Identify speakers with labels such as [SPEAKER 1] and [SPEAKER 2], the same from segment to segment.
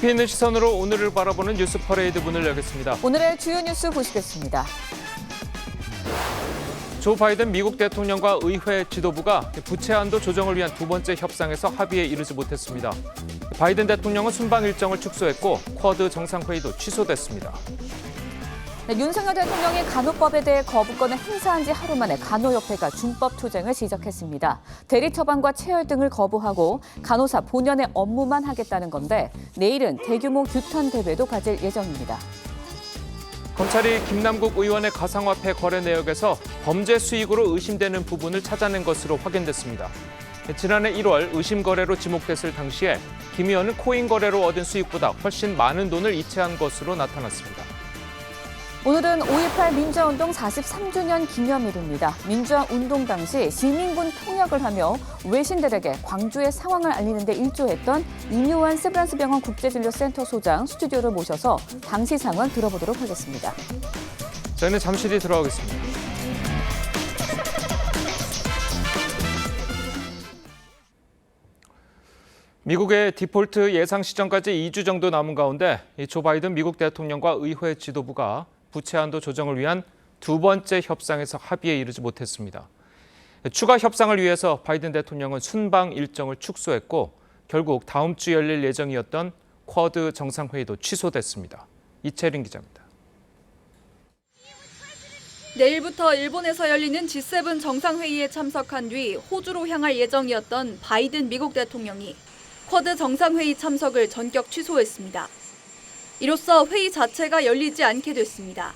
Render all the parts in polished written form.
[SPEAKER 1] 깊이 있는 시선으로 오늘을 바라보는 뉴스 퍼레이드 문을 열겠습니다.
[SPEAKER 2] 오늘의 주요 뉴스 보시겠습니다.
[SPEAKER 1] 조 바이든 미국 대통령과 의회 지도부가 부채 한도 조정을 위한 두 번째 협상에서 합의에 이르지 못했습니다. 바이든 대통령은 순방 일정을 축소했고 쿼드 정상회의도 취소됐습니다.
[SPEAKER 2] 네, 윤석열 대통령이 간호법에 대해 거부권을 행사한 지 하루 만에 간호협회가 준법 투쟁을 시작했습니다. 대리 처방과 체열 등을 거부하고 간호사 본연의 업무만 하겠다는 건데 내일은 대규모 규탄 대회도 가질 예정입니다.
[SPEAKER 1] 검찰이 김남국 의원의 가상화폐 거래 내역에서 범죄 수익으로 의심되는 부분을 찾아낸 것으로 확인됐습니다. 지난해 1월 의심 거래로 지목됐을 당시에 김 의원은 코인 거래로 얻은 수익보다 훨씬 많은 돈을 이체한 것으로 나타났습니다.
[SPEAKER 2] 오늘은 5.18 민주화운동 43주년 기념일입니다. 민주화운동 당시 시민군 통역을 하며 외신들에게 광주의 상황을 알리는 데 일조했던 이묘한 세브란스병원 국제진료센터 소장 스튜디오를 모셔서 당시 상황 들어보도록 하겠습니다.
[SPEAKER 1] 저희는 잠시 뒤 들어가겠습니다. 미국의 디폴트 예상 시점까지 2주 정도 남은 가운데 조 바이든 미국 대통령과 의회 지도부가 부채 한도 조정을 위한 두 번째 협상에서 합의에 이르지 못했습니다. 추가 협상을 위해서 바이든 대통령은 순방 일정을 축소했고 결국 다음 주 열릴 예정이었던 쿼드 정상회의도 취소됐습니다. 이채린 기자입니다.
[SPEAKER 3] 내일부터 일본에서 열리는 G7 정상회의에 참석한 뒤 호주로 향할 예정이었던 바이든 미국 대통령이 쿼드 정상회의 참석을 전격 취소했습니다. 이로써 회의 자체가 열리지 않게 됐습니다.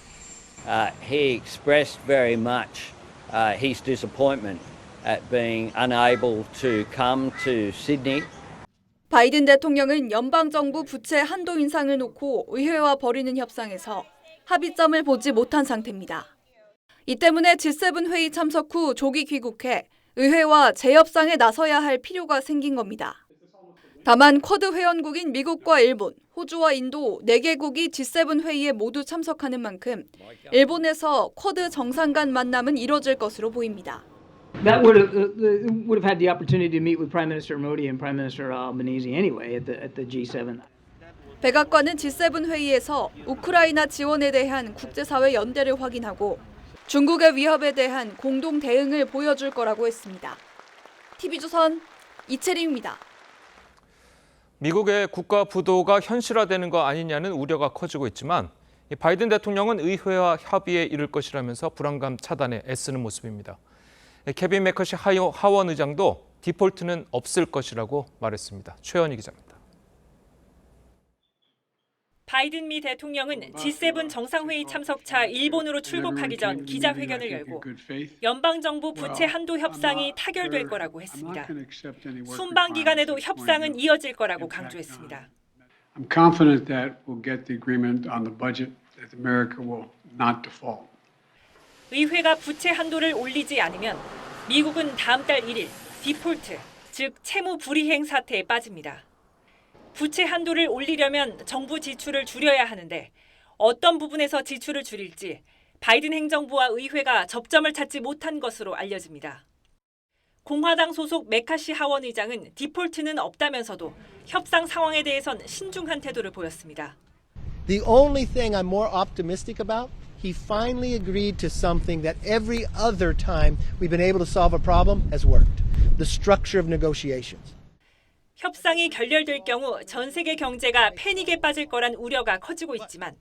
[SPEAKER 4] He expressed very much his disappointment at being unable to come to Sydney.
[SPEAKER 3] 바이든 대통령은 연방정부 부채 한도 인상을 놓고 의회와 벌이는 협상에서 합의점을 보지 못한 상태입니다. 이 때문에 G7 회의 참석 후 조기 귀국해 의회와 재협상에 나서야 할 필요가 생긴 겁니다. 다만 쿼드 회원국인 미국과 일본, 호주와 인도 4개국이 G7 회의에 모두 참석하는 만큼 일본에서 쿼드 정상 간 만남은 이뤄질 것으로 보입니다.
[SPEAKER 5] That would have had the opportunity to meet with Prime Minister Modi and Prime Minister Albanese anyway at the G7.
[SPEAKER 3] 백악관은 G7 회의에서 우크라이나 지원에 대한 국제사회 연대를 확인하고 중국의 위협에 대한 공동 대응을 보여줄 거라고 했습니다. TV조선 이채림입니다.
[SPEAKER 1] 미국의 국가 부도가 현실화되는 거 아니냐는 우려가 커지고 있지만 바이든 대통령은 의회와 협의에 이를 것이라면서 불안감 차단에 애쓰는 모습입니다. 케빈 매커시 하원 의장도 디폴트는 없을 것이라고 말했습니다. 최현희 기자입니다.
[SPEAKER 6] 바이든 미 대통령은 G7 정상회의 참석차 일본으로 출국하기 전 기자회견을 열고 연방정부 부채 한도 협상이 타결될 거라고 했습니다. 순방 기간에도 협상은 이어질 거라고 강조했습니다.
[SPEAKER 7] I'm confident that we'll get the agreement on the budget that America will not default.
[SPEAKER 6] 의회가 부채 한도를 올리지 않으면 미국은 다음 달 1일 디폴트, 즉 채무 불이행 사태에 빠집니다. 부채 한도를 올리려면 정부 지출을 줄여야 하는데 어떤 부분에서 지출을 줄일지 바이든 행정부와 의회가 접점을 찾지 못한 것으로 알려집니다. 공화당 소속 메카시 하원 의장은 디폴트는 없다면서도 협상 상황에 대해선 신중한 태도를 보였습니다.
[SPEAKER 8] The only thing I'm more optimistic about, he finally agreed to something that every other time we've been able to solve a problem has worked. The structure of negotiations.
[SPEAKER 6] 협상이 결렬될 경우 전 세계 경제가 패닉에 빠질 거란 우려가 커지고 있지만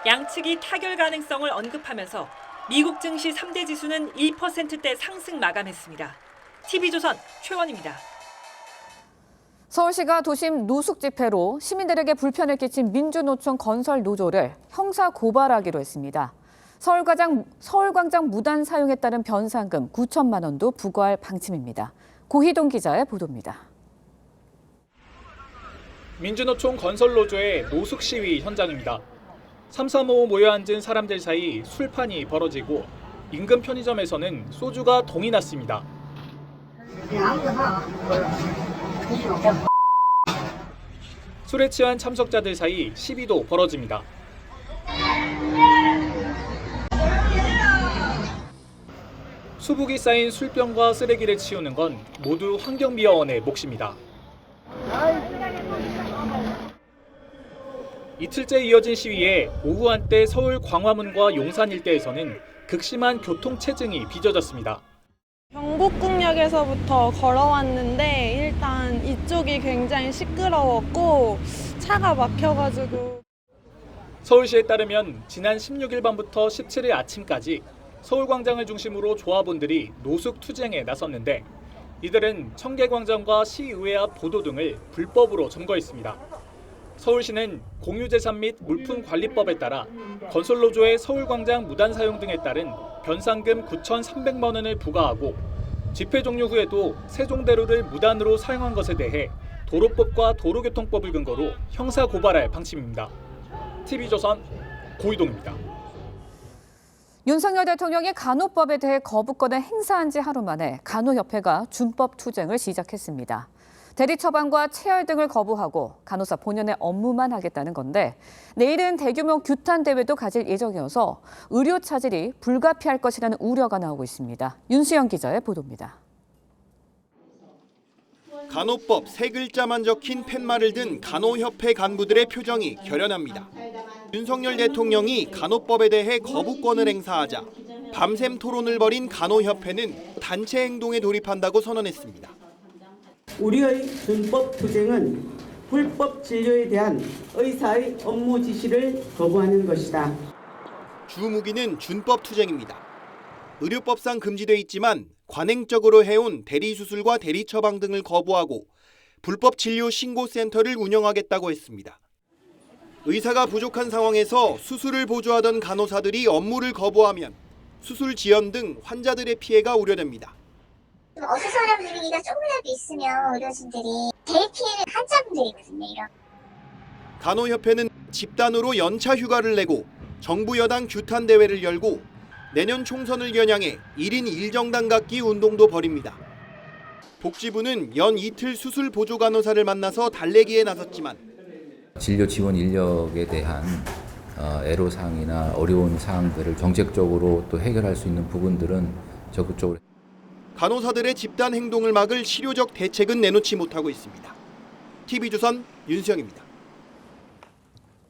[SPEAKER 6] 양측이 타결 가능성을 언급하면서 미국 증시 3대 지수는 1%대 상승 마감했습니다. TV조선 최원입니다.
[SPEAKER 2] 서울시가 도심 노숙 집회로 시민들에게 불편을 끼친 민주노총 건설 노조를 형사 고발하기로 했습니다. 서울광장 무단 사용에 따른 변상금 9천만 원도 부과할 방침입니다. 고희동 기자의 보도입니다.
[SPEAKER 9] 민주노총 건설노조의 노숙 시위 현장입니다. 335 모여 앉은 사람들 사이 술판이 벌어지고 인근 편의점에서는 소주가 동이 났습니다. 술에 취한 참석자들 사이 시비도 벌어집니다. 수북이 쌓인 술병과 쓰레기를 치우는 건 모두 환경미화원의 몫입니다. 이틀째 이어진 시위에 오후 한때 서울 광화문과 용산 일대에서는 극심한 교통체증이 빚어졌습니다.
[SPEAKER 10] 경복궁역에서부터 걸어왔는데 일단 이쪽이 굉장히 시끄러웠고 차가 막혀가지고.
[SPEAKER 9] 서울시에 따르면 지난 16일 밤부터 17일 아침까지 서울광장을 중심으로 조합원들이 노숙 투쟁에 나섰는데 이들은 청계광장과 시의회 앞 보도 등을 불법으로 점거했습니다. 서울시는 공유재산 및 물품관리법에 따라 건설노조의 서울광장 무단 사용 등에 따른 변상금 9,300만 원을 부과하고 집회 종료 후에도 세종대로를 무단으로 사용한 것에 대해 도로법과 도로교통법을 근거로 형사 고발할 방침입니다. TV조선 고이동입니다.
[SPEAKER 2] 윤석열 대통령이 간호법에 대해 거부권을 행사한 지 하루 만에 간호협회가 준법 투쟁을 시작했습니다. 대리 처방과 체열 등을 거부하고 간호사 본연의 업무만 하겠다는 건데 내일은 대규모 규탄 대회도 가질 예정이어서 의료 차질이 불가피할 것이라는 우려가 나오고 있습니다. 윤수영 기자의 보도입니다.
[SPEAKER 11] 간호법 세 글자만 적힌 팻말을 든 간호협회 간부들의 표정이 결연합니다. 윤석열 대통령이 간호법에 대해 거부권을 행사하자 밤샘 토론을 벌인 간호협회는 단체 행동에 돌입한다고 선언했습니다.
[SPEAKER 12] 우리의 준법 투쟁은 불법 진료에 대한 의사의 업무 지시를 거부하는 것이다.
[SPEAKER 11] 주무기는 준법 투쟁입니다. 의료법상 금지돼 있지만 관행적으로 해온 대리수술과 대리처방 등을 거부하고 불법 진료 신고센터를 운영하겠다고 했습니다. 의사가 부족한 상황에서 수술을 보조하던 간호사들이 업무를 거부하면 수술 지연 등 환자들의 피해가 우려됩니다.
[SPEAKER 13] 어수선한 분위기가 조금이라도 있으면 의료진들이 대피해는 환자분들이거든요. 이런.
[SPEAKER 11] 간호협회는 집단으로 연차 휴가를 내고 정부 여당 규탄 대회를 열고 내년 총선을 겨냥해 1인 1정당 갖기 운동도 벌입니다. 복지부는 연 이틀 수술 보조 간호사를 만나서 달래기에 나섰지만
[SPEAKER 14] 진료 지원 인력에 대한 애로사항이나 어려운 사항들을 정책적으로 또 해결할 수 있는 부분들은 적극적으로
[SPEAKER 11] 간호사들의 집단 행동을 막을 실효적 대책은 내놓지 못하고 있습니다. TV조선 윤수영입니다.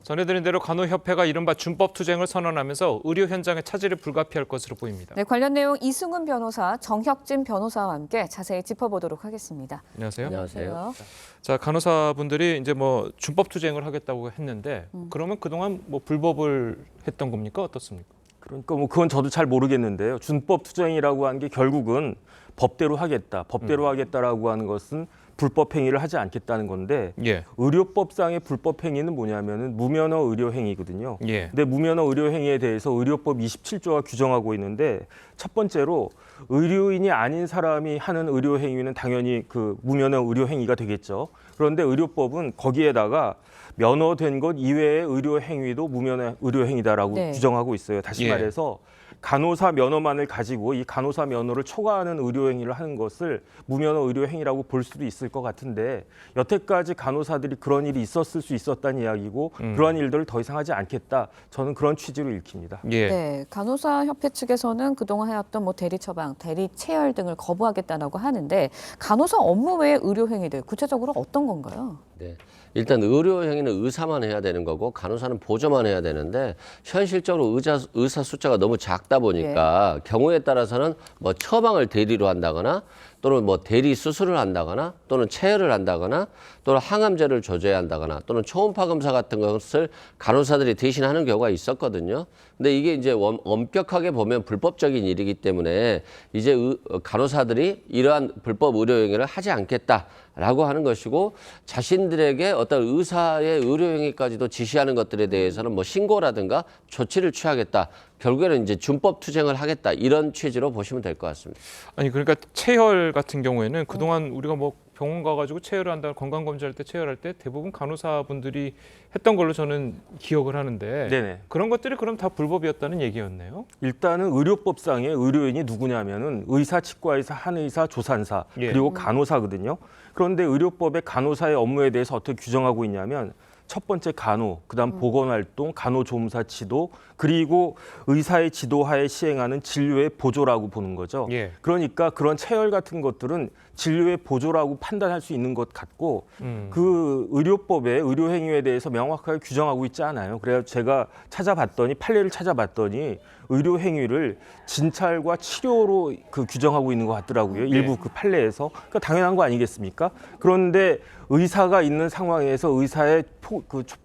[SPEAKER 1] 전해드린 대로 간호협회가 이른바 준법 투쟁을 선언하면서 의료 현장의 차질이 불가피할 것으로 보입니다.
[SPEAKER 2] 네, 관련 내용 이승훈 변호사, 정혁진 변호사와 함께 자세히 짚어보도록 하겠습니다.
[SPEAKER 1] 안녕하세요.
[SPEAKER 2] 안녕하세요.
[SPEAKER 1] 자, 간호사분들이 이제 뭐 준법 투쟁을 하겠다고 했는데 그러면 그동안 뭐 불법을 했던 겁니까? 어떻습니까?
[SPEAKER 15] 그러니까 뭐 그건 저도 잘 모르겠는데요. 준법 투쟁이라고 하는 게 결국은 법대로 하겠다라고 하는 것은 불법 행위를 하지 않겠다는 건데
[SPEAKER 1] 예.
[SPEAKER 15] 의료법상의 불법 행위는 뭐냐면은 무면허 의료 행위거든요.
[SPEAKER 1] 예.
[SPEAKER 15] 근데 무면허 의료 행위에 대해서 의료법 27조가 규정하고 있는데 첫 번째로 의료인이 아닌 사람이 하는 의료 행위는 당연히 그 무면허 의료 행위가 되겠죠. 그런데 의료법은 거기에다가 면허된 것 이외의 의료 행위도 무면허 의료 행위다라고
[SPEAKER 2] 네.
[SPEAKER 15] 규정하고 있어요. 다시
[SPEAKER 1] 예.
[SPEAKER 15] 말해서 간호사 면허만을 가지고 이 간호사 면허를 초과하는 의료 행위를 하는 것을 무면허 의료 행위라고 볼 수도 있을 것 같은데 여태까지 간호사들이 그런 일이 있었을 수 있었다는 이야기고 그런 일들을 더 이상 하지 않겠다. 저는 그런 취지로 읽힙니다.
[SPEAKER 1] 예.
[SPEAKER 2] 네, 간호사협회 측에서는 그동안 해왔던 뭐 대리 처방, 대리 체열 등을 거부하겠다라고 하는데 간호사 업무 외의 의료 행위들 구체적으로 어떤 건가요?
[SPEAKER 16] 네. 일단 의료 행위는 의사만 해야 되는 거고 간호사는 보조만 해야 되는데 현실적으로 의사 숫자가 너무 작다 보니까 경우에 따라서는 뭐 처방을 대리로 한다거나 또는 뭐 대리 수술을 한다거나 또는 체열을 한다거나 또는 항암제를 조제해야 한다거나 또는 초음파 검사 같은 것을 간호사들이 대신하는 경우가 있었거든요. 근데 이게 이제 엄격하게 보면 불법적인 일이기 때문에 이제 간호사들이 이러한 불법 의료 행위를 하지 않겠다라고 하는 것이고 자신들에게 어떤 의사의 의료 행위까지도 지시하는 것들에 대해서는 뭐 신고라든가 조치를 취하겠다. 결국에는 이제 준법 투쟁을 하겠다 이런 취지로 보시면 될 것 같습니다.
[SPEAKER 1] 아니 그러니까 체열 같은 경우에는 그동안 우리가 뭐 병원 가가지고 체열을 한다, 건강검진할 때 체열할 때 대부분 간호사분들이 했던 걸로 저는 기억을 하는데
[SPEAKER 15] 네네.
[SPEAKER 1] 그런 것들이 그럼 다 불법이었다는 얘기였네요.
[SPEAKER 15] 일단은 의료법상의 의료인이 누구냐면은 의사, 치과의사, 한의사, 조산사 그리고 간호사거든요. 그런데 의료법의 간호사의 업무에 대해서 어떻게 규정하고 있냐면 첫 번째 간호, 그다음 보건활동, 간호조무사 지도, 그리고 의사의 지도하에 시행하는 진료의 보조라고 보는 거죠.
[SPEAKER 1] 예.
[SPEAKER 15] 그러니까 그런 체열 같은 것들은 진료의 보조라고 판단할 수 있는 것 같고 그 의료법에 의료행위에 대해서 명확하게 규정하고 있지 않아요. 그래서 제가 찾아봤더니 판례를 찾아봤더니 의료행위를 진찰과 치료로 그 규정하고 있는 것 같더라고요. 일부 그 판례에서. 그러니까 당연한 거 아니겠습니까? 그런데 의사가 있는 상황에서 의사의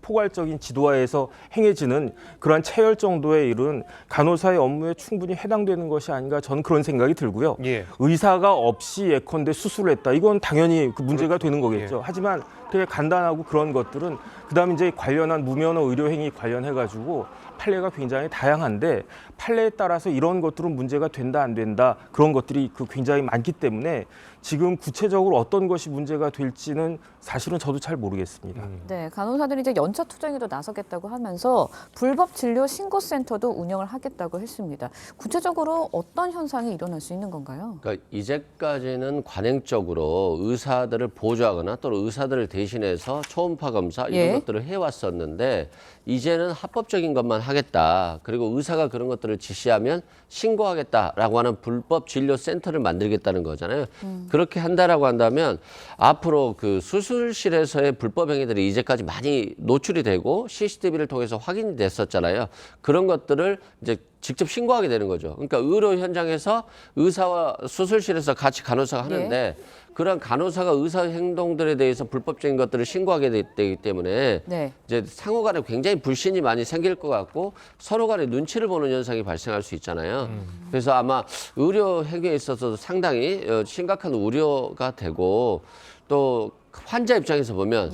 [SPEAKER 15] 포괄적인 지도하에서 행해지는 그러한 체열 정도에 이른 간호사의 업무에 충분히 해당되는 것이 아닌가 저는 그런 생각이 들고요.
[SPEAKER 1] 예.
[SPEAKER 15] 의사가 없이 예컨대 수술을 했다. 이건 당연히 그 문제가 되는 거겠죠. 하지만 되게 간단하고 그런 것들은 그다음에 이제 관련한 무면허 의료행위 관련해가지고 판례가 굉장히 다양한데 판례에 따라서 이런 것들은 문제가 된다 안 된다 그런 것들이 굉장히 많기 때문에 지금 구체적으로 어떤 것이 문제가 될지는 사실은 저도 잘 모르겠습니다.
[SPEAKER 2] 네, 간호사들이 이제 연차 투쟁에도 나서겠다고 하면서 불법 진료 신고센터도 운영을 하겠다고 했습니다. 구체적으로 어떤 현상이 일어날 수 있는 건가요?
[SPEAKER 16] 그러니까 이제까지는 관행적으로 의사들을 보조하거나 또는 의사들을 대신해서 초음파 검사 이런 것들을 해왔었는데 이제는 합법적인 것만 하겠다. 그리고 의사가 그런 것들을 지시하면 신고하겠다라고 하는 불법 진료 센터를 만들겠다는 거잖아요. 그렇게 한다라고 한다면 앞으로 그 수술실에서의 불법 행위들이 이제까지 많이 노출이 되고 CCTV를 통해서 확인이 됐었잖아요. 그런 것들을 이제 직접 신고하게 되는 거죠. 그러니까 의료 현장에서 의사와 수술실에서 같이 간호사가 하는데 그런 간호사가 의사 행동들에 대해서 불법적인 것들을 신고하게 되기 때문에 이제 상호 간에 굉장히 불신이 많이 생길 것 같고 서로 간에 눈치를 보는 현상이 발생할 수 있잖아요. 그래서 아마 의료 행위에 있어서 상당히 심각한 우려가 되고 또 환자 입장에서 보면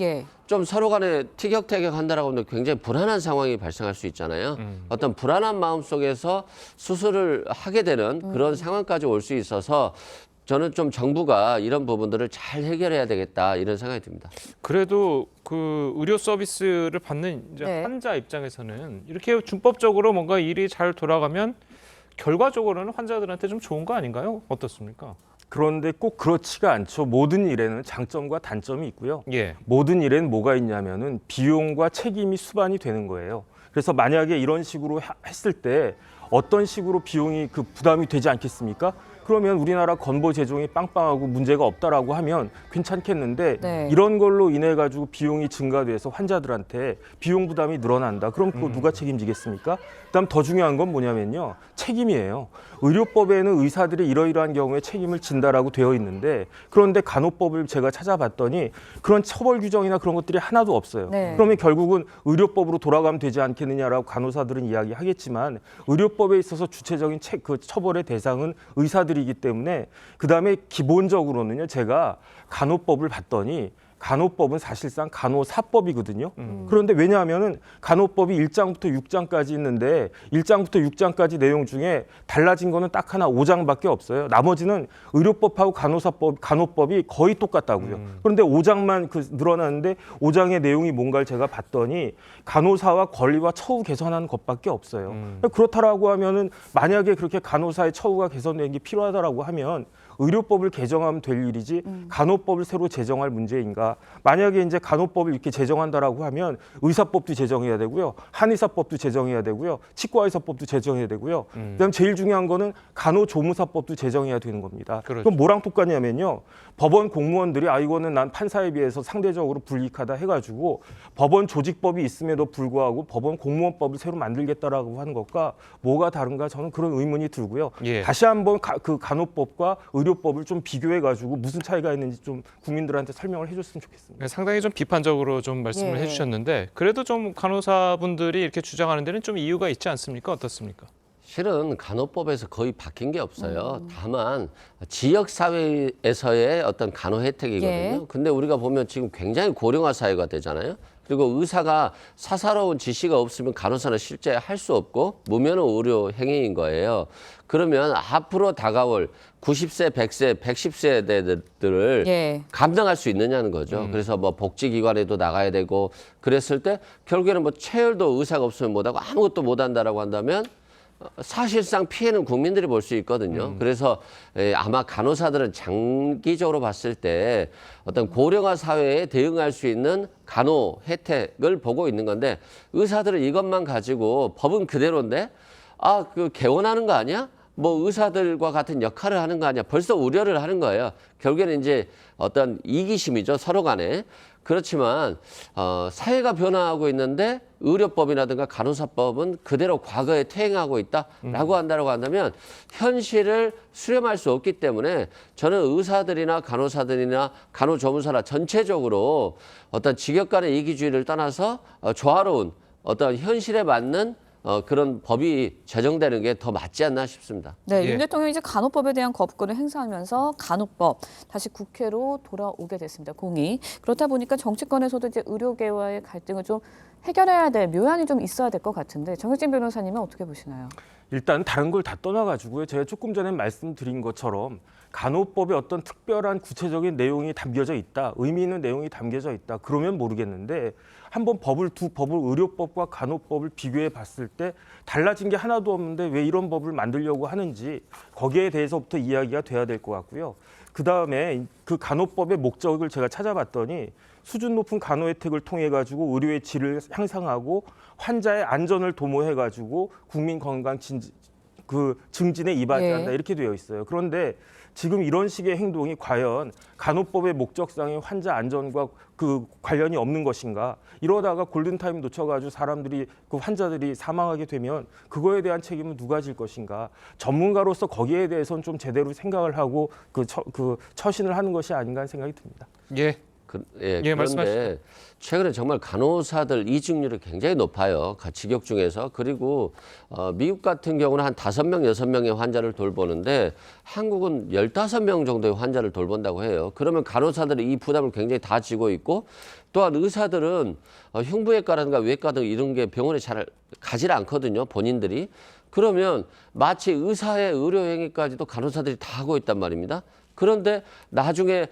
[SPEAKER 16] 좀 서로 간에 티격태격 한다라고 하면 굉장히 불안한 상황이 발생할 수 있잖아요. 어떤 불안한 마음 속에서 수술을 하게 되는 그런 상황까지 올 수 있어서 저는 좀 정부가 이런 부분들을 잘 해결해야 되겠다 이런 생각이 듭니다.
[SPEAKER 1] 그래도 그 의료 서비스를 받는 이제 환자 입장에서는 이렇게 준법적으로 뭔가 일이 잘 돌아가면 결과적으로는 환자들한테 좀 좋은 거 아닌가요? 어떻습니까?
[SPEAKER 15] 그런데 꼭 그렇지가 않죠. 모든 일에는 장점과 단점이 있고요. 모든 일에는 뭐가 있냐면은 비용과 책임이 수반이 되는 거예요. 그래서 만약에 이런 식으로 했을 때 어떤 식으로 비용이 부담이 되지 않겠습니까? 그러면 우리나라 건보 재정이 빵빵하고 문제가 없다라고 하면 괜찮겠는데 이런 걸로 인해 가지고 비용이 증가돼서 환자들한테 비용 부담이 늘어난다. 그럼 그거 누가 책임지겠습니까? 그다음 더 중요한 건 뭐냐면요. 책임이에요. 의료법에는 의사들이 이러이러한 경우에 책임을 진다라고 되어 있는데 그런데 간호법을 제가 찾아봤더니 그런 처벌 규정이나 그런 것들이 하나도 없어요. 그러면 결국은 의료법으로 돌아가면 되지 않겠느냐라고 간호사들은 이야기하겠지만 의료법에 있어서 주체적인 처벌의 대상은 의사들이기 때문에 그다음에 기본적으로는요. 제가 간호법을 봤더니 간호법은 사실상 간호사법이거든요. 그런데 왜냐하면은 간호법이 1장부터 6장까지 있는데 1장부터 6장까지 내용 중에 달라진 거는 딱 하나 5장밖에 없어요. 나머지는 의료법하고 간호법이 거의 똑같다고요. 그런데 5장만 늘어났는데 5장의 내용이 뭔가를 제가 봤더니 간호사와 권리와 처우 개선하는 것밖에 없어요. 그렇다라고 하면은 만약에 그렇게 간호사의 처우가 개선되는 게 필요하다라고 하면 의료법을 개정하면 될 일이지 간호법을 새로 제정할 문제인가? 만약에 이제 간호법을 이렇게 제정한다라고 하면 의사법도 제정해야 되고요, 한의사법도 제정해야 되고요, 치과의사법도 제정해야 되고요. 그다음 제일 중요한 거는 간호조무사법도 제정해야 되는 겁니다. 그럼 뭐랑 똑같냐면요, 법원 공무원들이 이거는 난 판사에 비해서 상대적으로 불이익하다 해가지고 법원 조직법이 있음에도 불구하고 법원 공무원법을 새로 만들겠다라고 하는 것과 뭐가 다른가 저는 그런 의문이 들고요. 다시 한번 그 간호법과 의료법을 좀 비교해가지고 무슨 차이가 있는지 좀 국민들한테 설명을 해줬으면 좋겠습니다.
[SPEAKER 1] 상당히 좀 비판적으로 좀 말씀을 해주셨는데 그래도 좀 간호사분들이 이렇게 주장하는 데는 좀 이유가 있지 않습니까? 어떻습니까?
[SPEAKER 16] 실은 간호법에서 거의 바뀐 게 없어요. 다만 지역사회에서의 어떤 간호 혜택이거든요. 근데 우리가 보면 지금 굉장히 고령화 사회가 되잖아요. 그리고 의사가 사사로운 지시가 없으면 간호사는 실제 할 수 없고 무면허 의료 행위인 거예요. 그러면 앞으로 다가올 90세, 100세, 110세대들을 감당할 수 있느냐는 거죠. 그래서 뭐 복지기관에도 나가야 되고 그랬을 때 결국에는 뭐 체열도 의사가 없으면 못하고 아무것도 못한다라고 한다면 사실상 피해는 국민들이 볼 수 있거든요. 그래서 아마 간호사들은 장기적으로 봤을 때 어떤 고령화 사회에 대응할 수 있는 간호 혜택을 보고 있는 건데 의사들은 이것만 가지고 법은 그대로인데 그 개원하는 거 아니야? 뭐 의사들과 같은 역할을 하는 거 아니야? 벌써 우려를 하는 거예요. 결국에는 이제 어떤 이기심이죠, 서로 간에. 그렇지만 사회가 변화하고 있는데 의료법이라든가 간호사법은 그대로 과거에 퇴행하고 있다라고 한다면 현실을 수렴할 수 없기 때문에 저는 의사들이나 간호사들이나 간호조무사나 전체적으로 어떤 직역 간의 이기주의를 떠나서 조화로운 어떤 현실에 맞는 그런 법이 제정되는 게 더 맞지 않나 싶습니다.
[SPEAKER 2] 네, 윤 대통령이 이제 간호법에 대한 거부권을 행사하면서 간호법 다시 국회로 돌아오게 됐습니다. 공이. 그렇다 보니까 정치권에서도 이제 의료계와의 갈등을 좀 해결해야 될 묘안이 좀 있어야 될 것 같은데 정혁진 변호사님은 어떻게 보시나요?
[SPEAKER 15] 일단 다른 걸 다 떠나가지고요. 제가 조금 전에 말씀드린 것처럼 간호법에 어떤 특별한 구체적인 내용이 담겨져 있다, 의미 있는 내용이 담겨져 있다. 그러면 모르겠는데 한번 두 법을 의료법과 간호법을 비교해 봤을 때 달라진 게 하나도 없는데 왜 이런 법을 만들려고 하는지 거기에 대해서부터 이야기가 돼야 될 것 같고요. 그다음에 그 간호법의 목적을 제가 찾아봤더니 수준 높은 간호 혜택을 통해 가지고 의료의 질을 향상하고 환자의 안전을 도모해 가지고 국민 건강 증진에 이바지한다 이렇게 되어 있어요. 그런데 지금 이런 식의 행동이 과연 간호법의 목적상의 환자 안전과 그 관련이 없는 것인가? 이러다가 골든타임 놓쳐가지고 환자들이 사망하게 되면 그거에 대한 책임은 누가 질 것인가? 전문가로서 거기에 대해서는 좀 제대로 생각을 하고 처신을 하는 것이 아닌가 하는 생각이 듭니다.
[SPEAKER 16] 그런데
[SPEAKER 15] 말씀하시죠.
[SPEAKER 16] 최근에 정말 간호사들 이직률이 굉장히 높아요. 직역 중에서. 그리고 미국 같은 경우는 한 5명, 6명의 환자를 돌보는데 한국은 15명 정도의 환자를 돌본다고 해요. 그러면 간호사들이 이 부담을 굉장히 다 지고 있고 또한 의사들은 흉부외과라든가 외과 등 이런 게 병원에 잘 가지 않거든요. 본인들이. 그러면 마치 의사의 의료행위까지도 간호사들이 다 하고 있단 말입니다. 그런데 나중에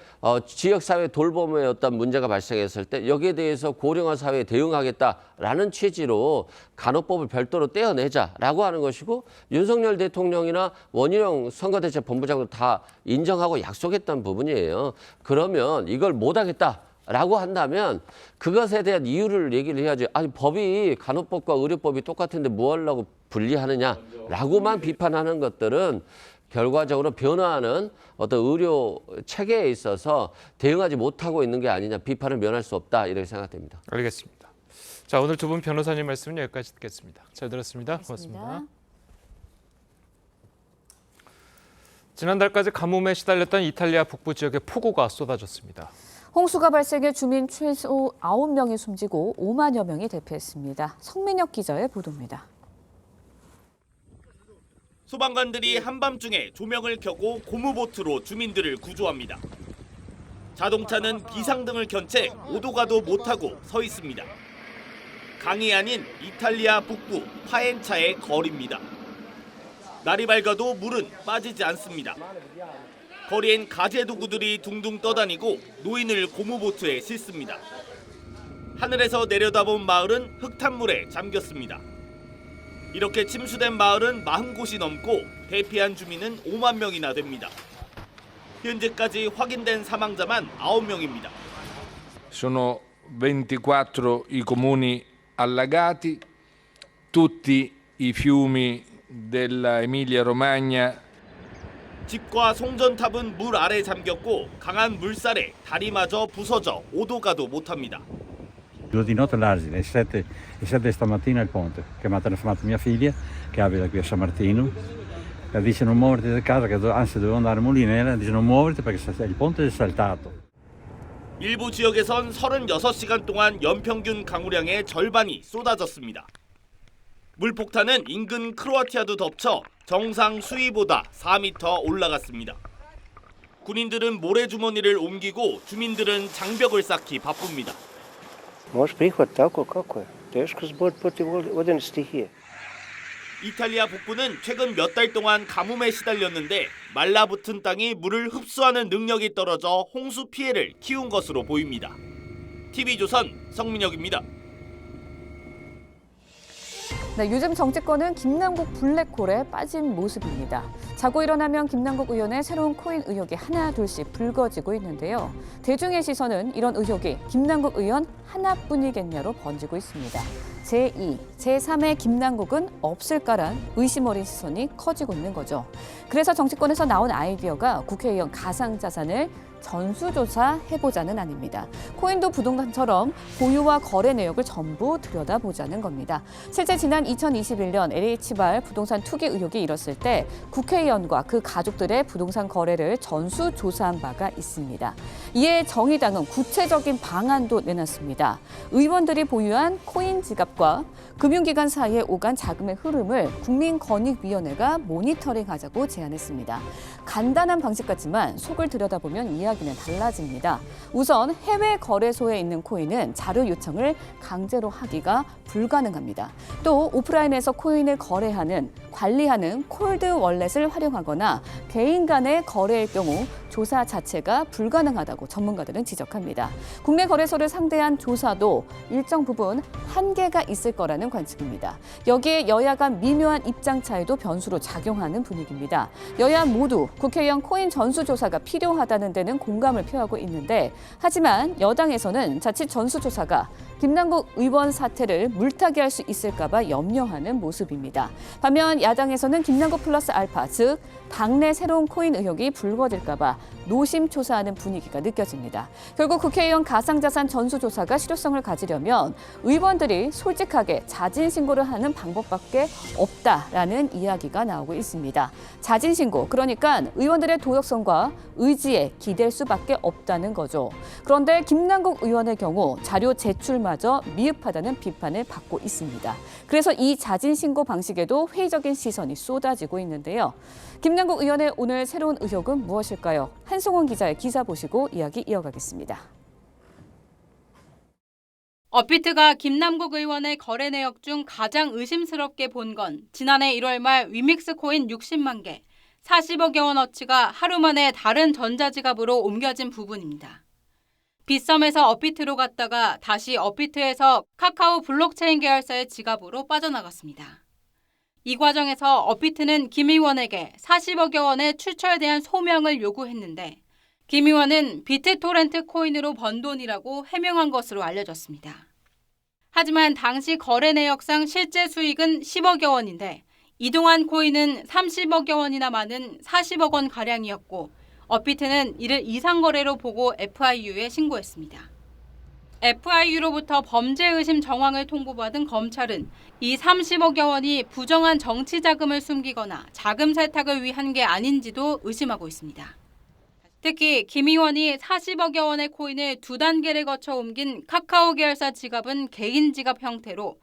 [SPEAKER 16] 지역사회 돌봄의 어떤 문제가 발생했을 때 여기에 대해서 고령화 사회에 대응하겠다라는 취지로 간호법을 별도로 떼어내자라고 하는 것이고 윤석열 대통령이나 원희룡 선거대책본부장도 다 인정하고 약속했던 부분이에요. 그러면 이걸 못하겠다라고 한다면 그것에 대한 이유를 얘기를 해야지. 아니 법이 간호법과 의료법이 똑같은데 뭐 하려고 분리하느냐라고만 비판하는 것들은 결과적으로 변화하는 어떤 의료 체계에 있어서 대응하지 못하고 있는 게 아니냐, 비판을 면할 수 없다 이렇게 생각됩니다.
[SPEAKER 1] 알겠습니다. 자, 오늘 두 분 변호사님 말씀은 여기까지 듣겠습니다. 잘 들었습니다. 고맙습니다. 지난달까지 가뭄에 시달렸던 이탈리아 북부 지역에 폭우가 쏟아졌습니다.
[SPEAKER 2] 홍수가 발생해 주민 최소 9명이 숨지고 5만여 명이 대피했습니다. 성민혁 기자의 보도입니다.
[SPEAKER 17] 소방관들이 한밤중에 조명을 켜고 고무보트로 주민들을 구조합니다. 자동차는 비상등을 켠 채 오도가도 못하고 서 있습니다. 강이 아닌 이탈리아 북부 파엔차의 거리입니다. 날이 밝아도 물은 빠지지 않습니다. 거리엔 가재도구들이 둥둥 떠다니고 노인을 고무보트에 싣습니다. 하늘에서 내려다본 마을은 흙탕물에 잠겼습니다. 이렇게 침수된 마을은 40곳이 넘고 대피한 주민은 5만 명이나 됩니다. 현재까지 확인된 사망자만 9명입니다.
[SPEAKER 18] Sono 24 i comuni allagati, tutti i fiumi della Emilia Romagna.
[SPEAKER 17] 집과 송전탑은 물 아래 잠겼고 강한 물살에 다리마저 부서져 오도가도 못합니다.
[SPEAKER 19] Due di notte all'asile, 7 stamattina il ponte, che mi ha telefonato mia figlia, che abita qui a San Martino, e dice non muoverti da casa, che anzi dovevo andare a Molinera, dice non muoverti perché il ponte è saltato.
[SPEAKER 17] 일부 지역에선 36시간 동안 연평균 강우량의 절반이 쏟아졌습니다. 물폭탄은 인근 크로아티아도 덮쳐 정상 수위보다 4m 올라갔습니다. 군인들은 모래주머니를 옮기고 주민들은 장벽을 쌓기 바쁩니다. 이탈리아 북부는 최근 몇 달 동안 가뭄에 시달렸는데 말라붙은 땅이 물을 흡수하는 능력이 떨어져 홍수 피해를 키운 것으로 보입니다. TV조선 성민혁입니다.
[SPEAKER 2] 네, 요즘 정치권은 김남국 블랙홀에 빠진 모습입니다. 자고 일어나면 김남국 의원의 새로운 코인 의혹이 하나 둘씩 불거지고 있는데요. 대중의 시선은 이런 의혹이 김남국 의원 하나뿐이겠냐로 번지고 있습니다. 제2, 제3의 김남국은 없을까란 의심 어린 시선이 커지고 있는 거죠. 그래서 정치권에서 나온 아이디어가 국회의원 가상자산을 전수조사해보자는 아닙니다. 코인도 부동산처럼 보유와 거래 내역을 전부 들여다보자는 겁니다. 실제 지난 2021년 LH발 부동산 투기 의혹이 일었을 때 국회의원과 그 가족들의 부동산 거래를 전수조사한 바가 있습니다. 이에 정의당은 구체적인 방안도 내놨습니다. 의원들이 보유한 코인 지갑과 금융기관 사이에 오간 자금의 흐름을 국민권익위원회가 모니터링하자고 제안했습니다. 간단한 방식 같지만 속을 들여다보면 이야기는 달라집니다. 우선 해외 거래소에 있는 코인은 자료 요청을 강제로 하기가 불가능합니다. 또 오프라인에서 코인을 거래하는, 관리하는 콜드 월렛을 활용하거나 개인 간의 거래일 경우 조사 자체가 불가능하다고 전문가들은 지적합니다. 국내 거래소를 상대한 조사도 일정 부분 한계가 있을 거라는 관측입니다. 여기에 여야 간 미묘한 입장 차이도 변수로 작용하는 분위기입니다. 여야 모두 국회의원 코인 전수조사가 필요하다는 데는 공감을 표하고 있는데, 하지만 여당에서는 자칫 전수조사가 김남국 의원 사태를 물타기 할 수 있을까 봐 염려하는 모습입니다. 반면 야당에서는 김남국 플러스 알파, 즉 당내 새로운 코인 의혹이 불거질까 봐 노심초사하는 분위기가 느껴집니다. 결국 국회의원 가상자산 전수조사가 실효성을 가지려면 의원들이 솔직하게 자진신고를 하는 방법밖에 없다라는 이야기가 나오고 있습니다. 자진신고, 그러니까 의원들의 도덕성과 의지에 기댈 수밖에 없다는 거죠. 그런데 김남국 의원의 경우 자료 제출마저 미흡하다는 비판을 받고 있습니다. 그래서 이 자진신고 방식에도 회의적인 시선이 쏟아지고 있는데요. 김남국 의원의 오늘 새로운 의혹은 무엇일까요? 한송원 기자의 기사 보시고 이야기 이어가겠습니다.
[SPEAKER 20] 업비트가 김남국 의원의 거래 내역 중 가장 의심스럽게 본 건 지난해 1월 말 위믹스 코인 60만 개, 40억여 원어치가 하루 만에 다른 전자지갑으로 옮겨진 부분입니다. 빗썸에서 업비트로 갔다가 다시 업비트에서 카카오 블록체인 계열사의 지갑으로 빠져나갔습니다. 이 과정에서 업비트는 김 의원에게 40억여 원의 출처에 대한 소명을 요구했는데 김 의원은 비트토렌트 코인으로 번 돈이라고 해명한 것으로 알려졌습니다. 하지만 당시 거래 내역상 실제 수익은 10억여 원인데 이동한 코인은 30억여 원이나 많은 40억 원 가량이었고 업비트는 이를 이상거래로 보고 FIU에 신고했습니다. FIU로부터 범죄 의심 정황을 통보받은 검찰은 이 30억여 원이 부정한 정치 자금을 숨기거나 자금 세탁을 위한 게 아닌지도 의심하고 있습니다. 특히 김 의원이 40억여 원의 코인을 2단계를 거쳐 옮긴 카카오 계열사 지갑은 개인 지갑 형태로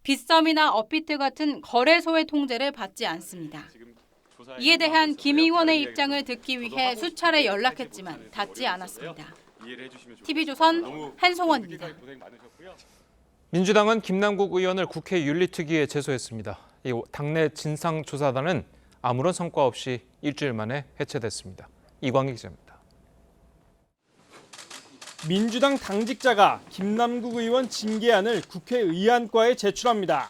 [SPEAKER 20] 빗썸이나 업비트 같은 거래소의 통제를 받지 않습니다. 이에 대한 김 의원의 입장을 듣기 위해 수차례 연락했지만 닿지 않았습니다. TV조선 한송원입니다.
[SPEAKER 1] 민주당은 김남국 의원을 국회 윤리특위에 제소했습니다. 이 당내 진상조사단은 아무런 성과 없이 일주일 만에 해체됐습니다. 이광희 기자입니다.
[SPEAKER 21] 민주당 당직자가 김남국 의원 징계안을 국회의안과에 제출합니다.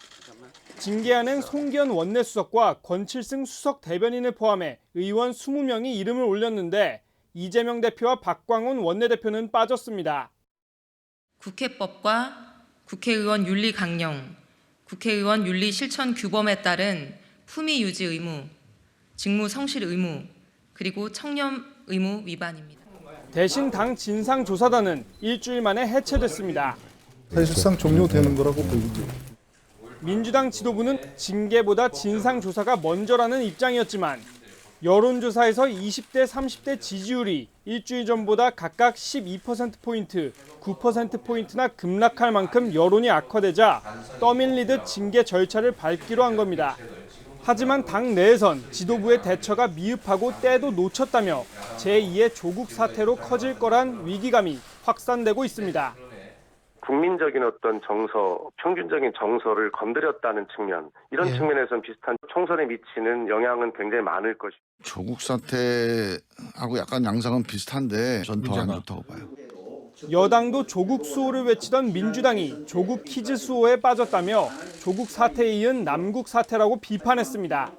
[SPEAKER 21] 징계안은 송기현 원내수석과 권칠승 수석 대변인을 포함해 의원 20명이 이름을 올렸는데 이재명 대표와 박광훈 원내대표는 빠졌습니다.
[SPEAKER 22] 국회법과 국회의원 윤리 강령, 국회의원 윤리 실천 규범에 따른 품위 유지 의무, 직무 성실 의무, 그리고 청렴 의무 위반입니다.
[SPEAKER 21] 대신 당 진상조사단은 일주일 만에 해체됐습니다.
[SPEAKER 23] 사실상 종료되는 거라고 보이죠.
[SPEAKER 21] 민주당 지도부는 징계보다 진상조사가 먼저라는 입장이었지만 여론조사에서 20대, 30대 지지율이 일주일 전보다 각각 12%포인트, 9%포인트나 급락할 만큼 여론이 악화되자 떠밀리듯 징계 절차를 밟기로 한 겁니다. 하지만 당 내에선 지도부의 대처가 미흡하고 때도 놓쳤다며 제2의 조국 사태로 커질 거란 위기감이 확산되고 있습니다.
[SPEAKER 24] 국민적인 어떤 정서, 평균적인 정서를 건드렸다는 측면, 이런 측면에서는 비슷한 총선에 미치는 영향은 굉장히 많을 것입니다.
[SPEAKER 25] 조국 사태하고 약간 양상은 비슷한데 전 더 안 좋다고 봐요.
[SPEAKER 21] 여당도 조국 수호를 외치던 민주당이 조국 키즈 수호에 빠졌다며 조국 사태에 이은 남국 사태라고 비판했습니다.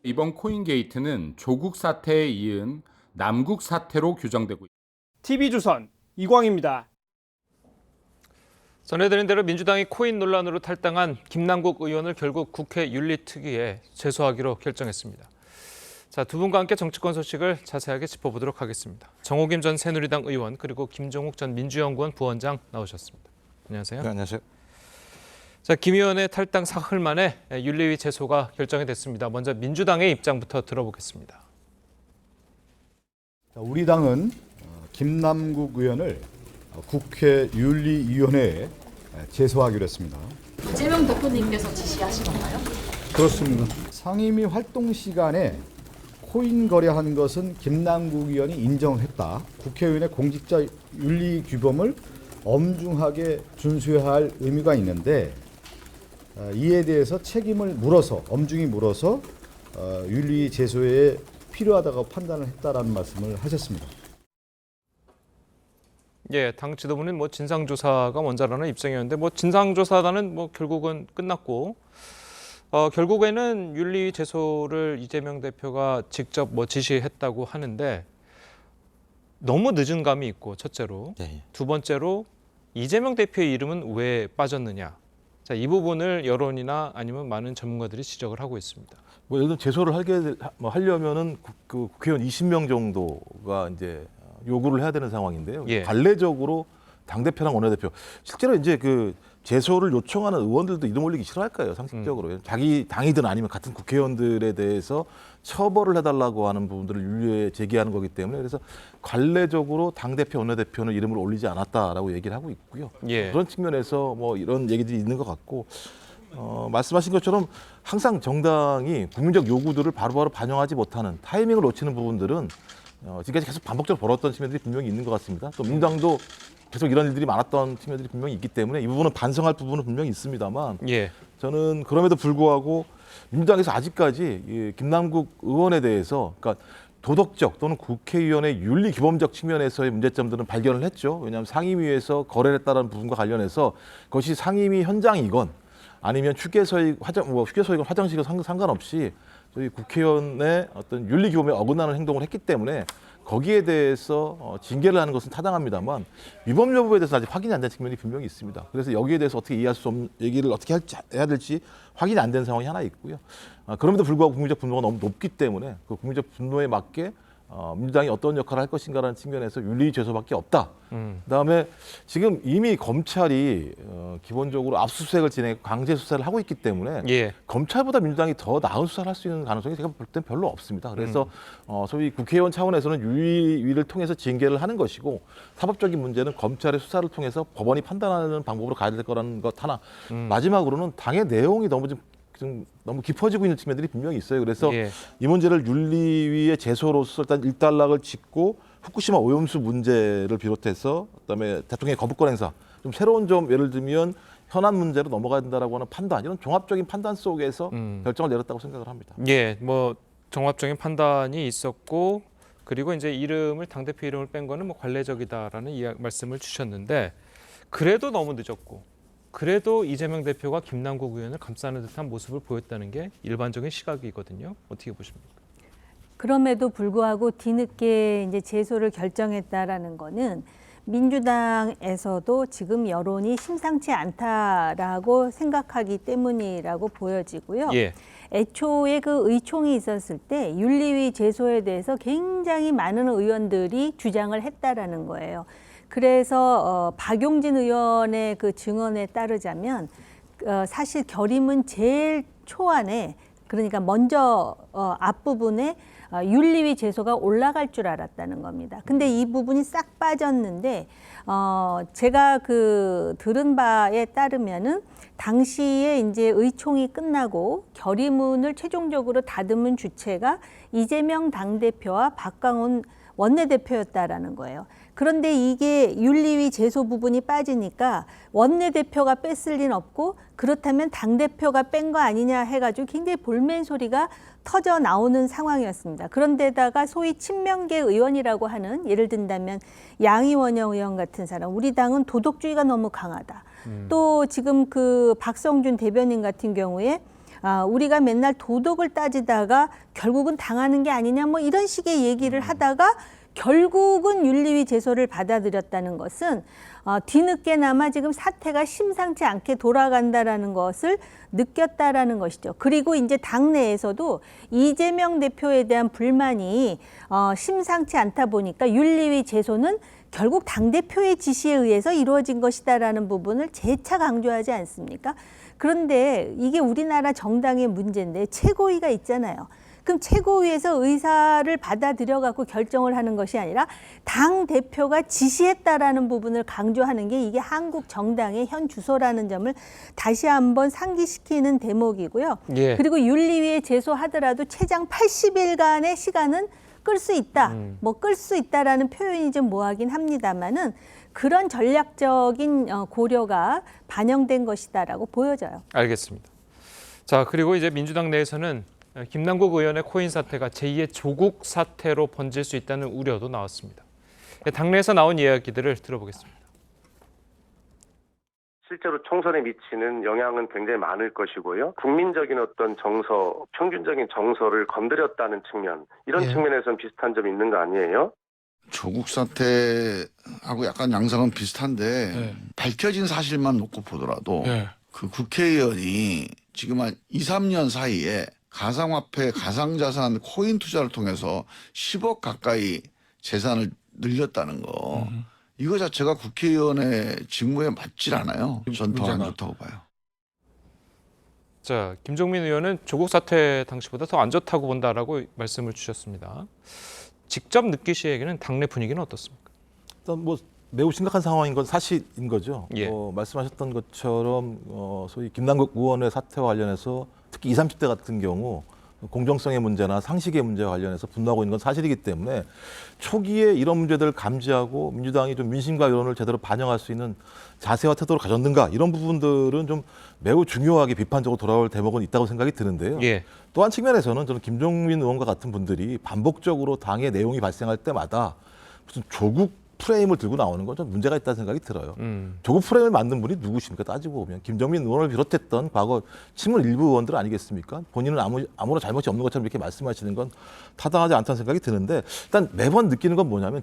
[SPEAKER 3] 이번 코인 게이트는 조국 사태에 이은 남국 사태로 규정되고 있습니다.
[SPEAKER 21] TV조선 이광입니다.
[SPEAKER 1] 전해드린 대로 민주당이 코인 논란으로 탈당한 김남국 의원을 결국 국회 윤리특위에 제소하기로 결정했습니다. 자, 두 분과 함께 정치권 소식을 자세하게 짚어보도록 하겠습니다. 정호김 전 새누리당 의원 그리고 김종욱 전 민주연구원 부원장 나오셨습니다. 안녕하세요.
[SPEAKER 4] 네, 안녕하세요.
[SPEAKER 1] 자, 김 의원의 탈당 사흘 만에 윤리위 제소가 결정이 됐습니다. 먼저 민주당의 입장부터 들어보겠습니다.
[SPEAKER 23] 우리 당은 김남국 의원을 국회 윤리위원회에 제소하기로 했습니다.
[SPEAKER 5] 이재명 대표님께서 지시하신 건가요?
[SPEAKER 23] 그렇습니다. 상임위 활동 시간에 코인 거래한 것은 김남국 의원이 인정했다. 국회의원의 공직자 윤리 규범을 엄중하게 준수해야 할 의미가 있는데 이에 대해서 책임을 물어서 엄중히 물어서 윤리 제소에 필요하다고 판단을 했다라는 말씀을 하셨습니다.
[SPEAKER 1] 예, 당 지도부는 진상조사가 먼저라는 입장이었는데 진상조사단은 결국은 끝났고 결국에는 윤리 제소를 이재명 대표가 직접 지시했다고 하는데 너무 늦은 감이 있고 첫째로 두 번째로 이재명 대표의 이름은 왜 빠졌느냐. 자, 이 부분을 여론이나 아니면 많은 전문가들이 지적을 하고 있습니다.
[SPEAKER 4] 예를 들면 제소를 하려면은 그 국회의원 20명 정도가 이제 요구를 해야 되는 상황인데요.
[SPEAKER 1] 예.
[SPEAKER 4] 관례적으로 당대표랑 원내대표 실제로 이제 그 제소를 요청하는 의원들도 이름 올리기 싫어할 거예요. 상식적으로 자기 당이든 아니면 같은 국회의원들에 대해서 처벌을 해달라고 하는 부분들을 윤리에 제기하는 거기 때문에 그래서 관례적으로 당대표 원내대표는 이름을 올리지 않았다라고 얘기를 하고 있고요.
[SPEAKER 1] 예.
[SPEAKER 4] 그런 측면에서 이런 얘기들이 있는 것 같고 말씀하신 것처럼 항상 정당이 국민적 요구들을 바로바로 반영하지 못하는 타이밍을 놓치는 부분들은 지금까지 계속 반복적으로 벌었던 측면들이 분명히 있는 것 같습니다. 또 민주당도 계속 이런 일들이 많았던 측면들이 분명히 있기 때문에 이 부분은 반성할 부분은 분명히 있습니다만 저는 그럼에도 불구하고 민주당에서 아직까지 이 김남국 의원에 대해서 그러니까 도덕적 또는 국회의원의 윤리 규범적 측면에서의 문제점들은 발견을 했죠. 왜냐하면 상임위에서 거래를 했다는 부분과 관련해서 그것이 상임위 현장이건 아니면 휴게소이건 화장실이건 상관없이 저희 국회의원의 어떤 윤리 규범에 어긋나는 행동을 했기 때문에 거기에 대해서 징계를 하는 것은 타당합니다만 위법 여부에 대해서 아직 확인이 안 된 측면이 분명히 있습니다. 그래서 여기에 대해서 어떻게 이해할 수 없는 얘기를 어떻게 해야 될지 확인이 안 된 상황이 하나 있고요. 그럼에도 불구하고 국민적 분노가 너무 높기 때문에 그 국민적 분노에 맞게 민주당이 어떤 역할을 할 것인가라는 측면에서 윤리 제소밖에 없다. 그다음에 지금 이미 검찰이 기본적으로 압수수색을 진행하고 강제 수사를 하고 있기 때문에 검찰보다 민주당이 더 나은 수사를 할 수 있는 가능성이 제가 볼 때는 별로 없습니다. 그래서 소위 국회의원 차원에서는 윤리위를 통해서 징계를 하는 것이고 사법적인 문제는 검찰의 수사를 통해서 법원이 판단하는 방법으로 가야 될 거라는 것 하나. 마지막으로는 당의 내용이 너무 깊어지고 있는 측면들이 분명히 있어요. 그래서 이 문제를 윤리위의 제소로서 일단 일단락을 짓고 후쿠시마 오염수 문제를 비롯해서 그다음에 대통령의 거부권 행사 좀 새로운 점 예를 들면 현안 문제로 넘어가야 된다라고 하는 판단 이런 종합적인 판단 속에서 결정을 내렸다고 생각을 합니다.
[SPEAKER 1] 예, 종합적인 판단이 있었고 그리고 이제 이름을 당대표 이름을 뺀 거는 관례적이다라는 말씀을 주셨는데 그래도 너무 늦었고. 그래도 이재명 대표가 김남국 의원을 감싸는 듯한 모습을 보였다는 게 일반적인 시각이거든요. 어떻게 보십니까?
[SPEAKER 7] 그럼에도 불구하고 뒤늦게 이제 제소를 결정했다라는 거는 민주당에서도 지금 여론이 심상치 않다라고 생각하기 때문이라고 보여지고요. 애초에 그 의총이 있었을 때 윤리위 제소에 대해서 굉장히 많은 의원들이 주장을 했다라는 거예요. 그래서 박용진 의원의 그 증언에 따르자면 사실 결의문 제일 초안에 그러니까 먼저 앞부분에 윤리위 제소가 올라갈 줄 알았다는 겁니다. 근데 이 부분이 싹 빠졌는데 제가 들은 바에 따르면은 당시에 이제 의총이 끝나고 결의문을 최종적으로 다듬은 주체가 이재명 당대표와 박광온 원내대표였다라는 거예요. 그런데 이게 윤리위 제소 부분이 빠지니까 원내대표가 뺐을 리는 없고 그렇다면 당대표가 뺀 거 아니냐 해가지고 굉장히 볼멘 소리가 터져 나오는 상황이었습니다. 그런데다가 소위 친명계 의원이라고 하는, 예를 든다면 양이원영 의원 같은 사람, 우리 당은 도덕주의가 너무 강하다. 또 지금 그 박성준 대변인 같은 경우에 우리가 맨날 도덕을 따지다가 결국은 당하는 게 아니냐 뭐 이런 식의 얘기를 하다가 결국은 윤리위 제소를 받아들였다는 것은 뒤늦게나마 지금 사태가 심상치 않게 돌아간다라는 것을 느꼈다라는 것이죠. 그리고 이제 당내에서도 이재명 대표에 대한 불만이 심상치 않다 보니까 윤리위 제소는 결국 당대표의 지시에 의해서 이루어진 것이다라는 부분을 재차 강조하지 않습니까? 그런데 이게 우리나라 정당의 문제인데 최고위가 있잖아요. 그럼 최고위에서 의사를 받아들여 갖고 결정을 하는 것이 아니라 당 대표가 지시했다라는 부분을 강조하는 게 이게 한국 정당의 현 주소라는 점을 다시 한번 상기시키는 대목이고요.
[SPEAKER 1] 예.
[SPEAKER 7] 그리고 윤리위에 제소하더라도 최장 80일간의 시간은 끌 수 있다. 뭐 끌 수 있다라는 표현이 좀 뭐하긴 합니다만은 그런 전략적인 고려가 반영된 것이다라고 보여져요.
[SPEAKER 1] 알겠습니다. 자, 그리고 이제 민주당 내에서는 김남국 의원의 코인 사태가 제2의 조국 사태로 번질 수 있다는 우려도 나왔습니다. 당내에서 나온 이야기들을 들어보겠습니다.
[SPEAKER 24] 실제로 총선에 미치는 영향은 굉장히 많을 것이고요. 국민적인 어떤 정서, 평균적인 정서를 건드렸다는 측면, 이런 측면에서는 비슷한 점이 있는 거 아니에요?
[SPEAKER 6] 조국 사태하고 약간 양상은 비슷한데 밝혀진 사실만 놓고 보더라도 그 국회의원이 지금 한 2, 3년 사이에 가상화폐, 가상자산, 코인 투자를 통해서 10억 가까이 재산을 늘렸다는 거. 이거 자체가 국회의원의 직무에 맞질 않아요. 전 더 안 좋다고 봐요.
[SPEAKER 1] 자, 김종민 의원은 조국 사태 당시보다 더 안 좋다고 본다라고 말씀을 주셨습니다. 직접 느끼시기에는 당내 분위기는 어떻습니까?
[SPEAKER 4] 일단 뭐 매우 심각한 상황인 건 사실인 거죠.
[SPEAKER 1] 예.
[SPEAKER 4] 말씀하셨던 것처럼 소위 김남국 의원의 사태와 관련해서 특히 20, 30대 같은 경우 공정성의 문제나 상식의 문제와 관련해서 분노하고 있는 건 사실이기 때문에 초기에 이런 문제들을 감지하고 민주당이 좀 민심과 여론을 제대로 반영할 수 있는 자세와 태도를 가졌는가, 이런 부분들은 좀 매우 중요하게 비판적으로 돌아올 대목은 있다고 생각이 드는데요.
[SPEAKER 1] 예.
[SPEAKER 4] 또 한 측면에서는 저는 김종민 의원과 같은 분들이 반복적으로 당의 내용이 발생할 때마다 무슨 조국 프레임을 들고 나오는 건 좀 문제가 있다는 생각이 들어요. 조국 프레임을 만든 분이 누구십니까? 따지고 보면 김종민 의원을 비롯했던 과거 친문 일부 의원들 아니겠습니까? 본인은 아무런 잘못이 없는 것처럼 이렇게 말씀하시는 건 타당하지 않다는 생각이 드는데, 일단 매번 느끼는 건 뭐냐면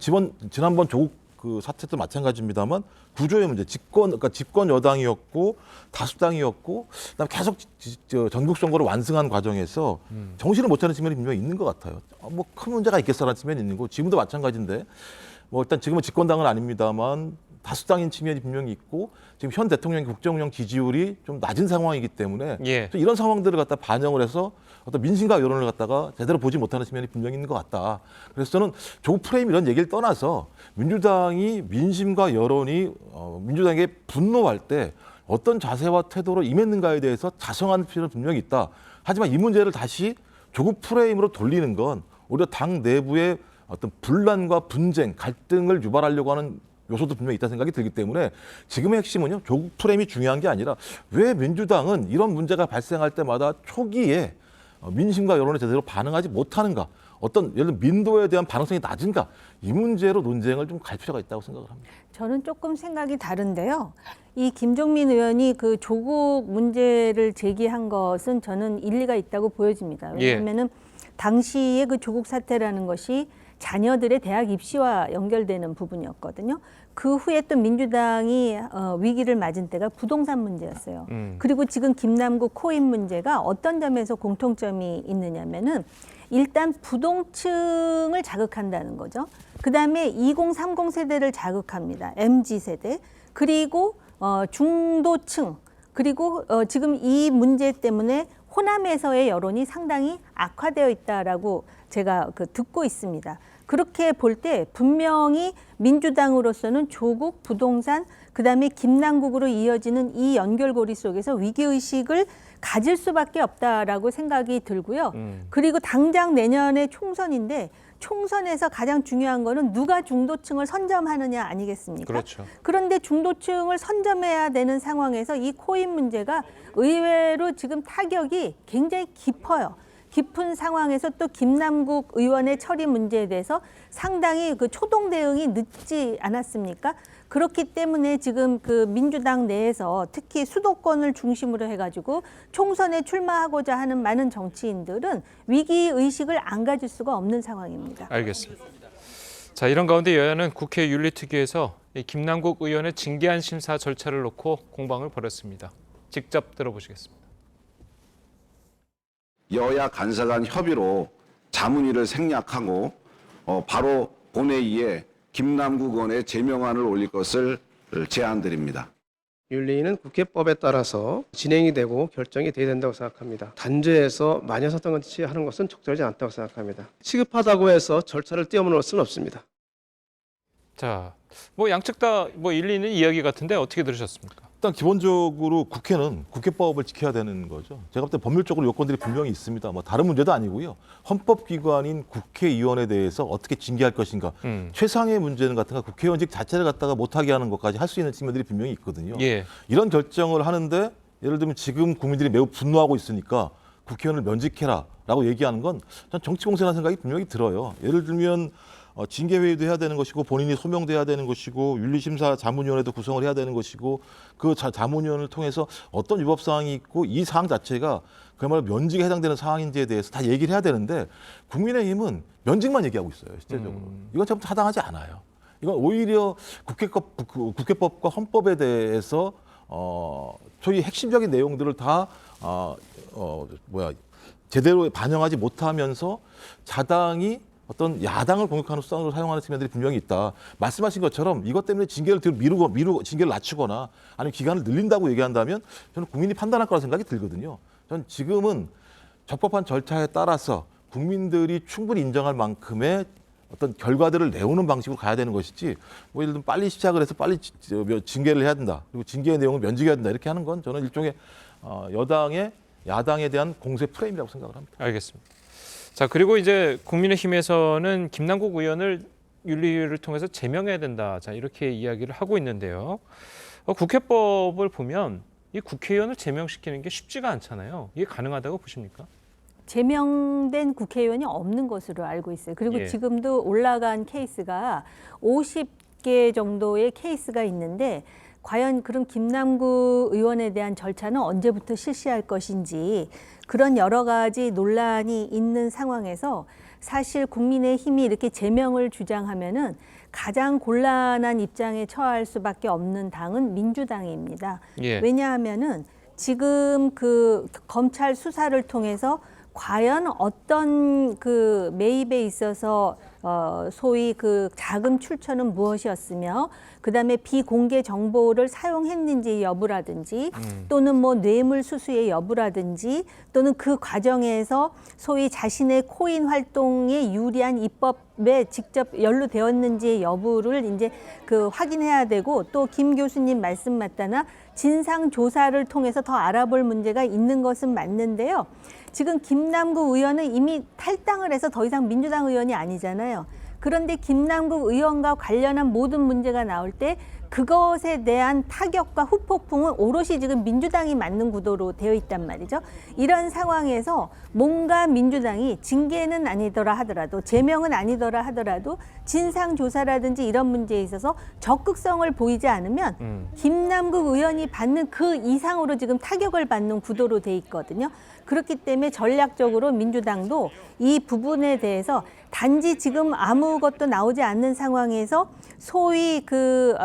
[SPEAKER 4] 지난번 조국 그 사태 도 마찬가지입니다만 구조의 문제, 그러니까 집권 여당이었고 다수당이었고, 그다음에 계속 전국 선거를 완승한 과정에서 정신을 못 차리는 측면이 분명히 있는 것 같아요. 뭐 큰 문제가 있겠어라는 측면이 있는 거고, 지금도 마찬가지인데. 뭐 일단 지금은 집권당은 아닙니다만 다수당인 측면이 분명히 있고, 지금 현 대통령의 국정운영 지지율이 좀 낮은 상황이기 때문에 이런 상황들을 갖다 반영을 해서 어떤 민심과 여론을 갖다가 제대로 보지 못하는 측면이 분명히 있는 것 같다. 그래서 저는 조국 프레임 이런 얘기를 떠나서 민주당이 민심과 여론이 민주당에게 분노할 때 어떤 자세와 태도로 임했는가에 대해서 자성하는 필요는 분명히 있다. 하지만 이 문제를 다시 조국 프레임으로 돌리는 건 오히려 당 내부의 어떤 분란과 분쟁, 갈등을 유발하려고 하는 요소도 분명히 있다는 생각이 들기 때문에 지금의 핵심은요, 조국 프레임이 중요한 게 아니라 왜 민주당은 이런 문제가 발생할 때마다 초기에 민심과 여론에 제대로 반응하지 못하는가, 어떤 예를 들어 민도에 대한 반응성이 낮은가, 이 문제로 논쟁을 좀 갈 필요가 있다고 생각을 합니다.
[SPEAKER 7] 저는 조금 생각이 다른데요. 이 김종민 의원이 그 조국 문제를 제기한 것은 저는 일리가 있다고 보여집니다. 왜냐하면은 당시에 그 조국 사태라는 것이 자녀들의 대학 입시와 연결되는 부분이었거든요. 그 후에 또 민주당이 위기를 맞은 때가 부동산 문제였어요. 그리고 지금 김남국 코인 문제가 어떤 점에서 공통점이 있느냐면은 일단 부동층을 자극한다는 거죠. 그다음에 2030 세대를 자극합니다. MZ 세대. 그리고 중도층. 그리고 지금 이 문제 때문에 호남에서의 여론이 상당히 악화되어 있다라고 제가 듣고 있습니다. 그렇게 볼 때 분명히 민주당으로서는 조국, 부동산, 그다음에 김남국으로 이어지는 이 연결고리 속에서 위기의식을 가질 수밖에 없다라고 생각이 들고요. 그리고 당장 내년에 총선인데 총선에서 가장 중요한 거는 누가 중도층을 선점하느냐 아니겠습니까?
[SPEAKER 1] 그렇죠.
[SPEAKER 7] 그런데 중도층을 선점해야 되는 상황에서 이 코인 문제가 의외로 지금 타격이 굉장히 깊어요. 깊은 상황에서 또 김남국 의원의 처리 문제에 대해서 상당히 그 초동 대응이 늦지 않았습니까? 그렇기 때문에 지금 그 민주당 내에서 특히 수도권을 중심으로 해가지고 총선에 출마하고자 하는 많은 정치인들은 위기 의식을 안 가질 수가 없는 상황입니다.
[SPEAKER 1] 알겠습니다. 자, 이런 가운데 여야는 국회 윤리특위에서 이 김남국 의원의 징계안 심사 절차를 놓고 공방을 벌였습니다. 직접 들어보시겠습니다.
[SPEAKER 8] 여야 간사 간 협의로 자문위를 생략하고 바로 본회의에 김남국 의원의 제명안을 올릴 것을 제안드립니다.
[SPEAKER 9] 윤리위는 국회법에 따라서 진행이 되고 결정이 돼야 된다고 생각합니다. 단죄해서 마녀사탕같이 하는 것은 적절하지 않다고 생각합니다. 시급하다고 해서 절차를 뛰어넘을 수는 없습니다.
[SPEAKER 1] 자, 뭐 양측 다 뭐 일리 있는 이야기 같은데 어떻게 들으셨습니까?
[SPEAKER 4] 일단 기본적으로 국회는 국회법을 지켜야 되는 거죠. 제가 볼 때 법률적으로 요건들이 분명히 있습니다. 뭐 다른 문제도 아니고요. 헌법기관인 국회의원에 대해서 어떻게 징계할 것인가. 최상의 문제는 같은 거 국회의원직 자체를 갖다가 못하게 하는 것까지 할 수 있는 측면들이 분명히 있거든요.
[SPEAKER 1] 예.
[SPEAKER 4] 이런 결정을 하는데 예를 들면 지금 국민들이 매우 분노하고 있으니까 국회의원을 면직해라라고 얘기하는 건 전 정치공세라는 생각이 분명히 들어요. 예를 들면 징계회의도 해야 되는 것이고 본인이 소명돼야 되는 것이고 윤리심사 자문위원회도 구성을 해야 되는 것이고 그 자문위원을 통해서 어떤 위법 사항이 있고 이 사항 자체가 그야말로 면직에 해당되는 사항인지에 대해서 다 얘기를 해야 되는데 국민의힘은 면직만 얘기하고 있어요. 실제적으로. 이건 참 타당하지 않아요. 이건 오히려 국회법과 헌법에 대해서 소위 핵심적인 내용들을 다 제대로 반영하지 못하면서 자당이 어떤 야당을 공격하는 수단으로 사용하는 측면들이 분명히 있다. 말씀하신 것처럼 이것 때문에 징계를 미루고 징계를 낮추거나 아니면 기간을 늘린다고 얘기한다면 저는 국민이 판단할 거라 생각이 들거든요. 전 지금은 적법한 절차에 따라서 국민들이 충분히 인정할 만큼의 어떤 결과들을 내오는 방식으로 가야 되는 것이지 뭐 예를 들면 빨리 시작을 해서 빨리 징계를 해야 된다. 그리고 징계의 내용을 면직해야 된다. 이렇게 하는 건 저는 일종의 여당의 야당에 대한 공세 프레임이라고 생각을 합니다.
[SPEAKER 1] 알겠습니다. 자, 그리고 이제 국민의힘에서는 김남국 의원을 윤리위를 통해서 제명해야 된다. 자, 이렇게 이야기를 하고 있는데요. 국회법을 보면 이 국회의원을 제명시키는 게 쉽지가 않잖아요. 이게 가능하다고 보십니까?
[SPEAKER 7] 제명된 국회의원이 없는 것으로 알고 있어요. 그리고
[SPEAKER 1] 예.
[SPEAKER 7] 지금도 올라간 케이스가 50개 정도의 케이스가 있는데 과연 그런 김남국 의원에 대한 절차는 언제부터 실시할 것인지 그런 여러 가지 논란이 있는 상황에서 사실 국민의힘이 이렇게 제명을 주장하면은 가장 곤란한 입장에 처할 수밖에 없는 당은 민주당입니다.
[SPEAKER 1] 예.
[SPEAKER 7] 왜냐하면은 지금 그 검찰 수사를 통해서 과연 어떤 그 매입에 있어서 소위 그 자금 출처는 무엇이었으며 그다음에 비공개 정보를 사용했는지 여부라든지 또는 뭐 뇌물 수수의 여부라든지 또는 그 과정에서 소위 자신의 코인 활동에 유리한 입법에 직접 연루되었는지의 여부를 이제 그 확인해야 되고 또 김 교수님 말씀 맞다나 진상 조사를 통해서 더 알아볼 문제가 있는 것은 맞는데요. 지금 김남국 의원은 이미 탈당을 해서 더 이상 민주당 의원이 아니잖아요. 그런데 김남국 의원과 관련한 모든 문제가 나올 때 그것에 대한 타격과 후폭풍은 오롯이 지금 민주당이 맞는 구도로 되어 있단 말이죠. 이런 상황에서 뭔가 민주당이 징계는 아니더라 하더라도 제명은 아니더라 하더라도 진상조사라든지 이런 문제에 있어서 적극성을 보이지 않으면 김남국 의원이 받는 그 이상으로 지금 타격을 받는 구도로 돼 있거든요. 그렇기 때문에 전략적으로 민주당도 이 부분에 대해서 단지 지금 아무것도 나오지 않는 상황에서 소위 그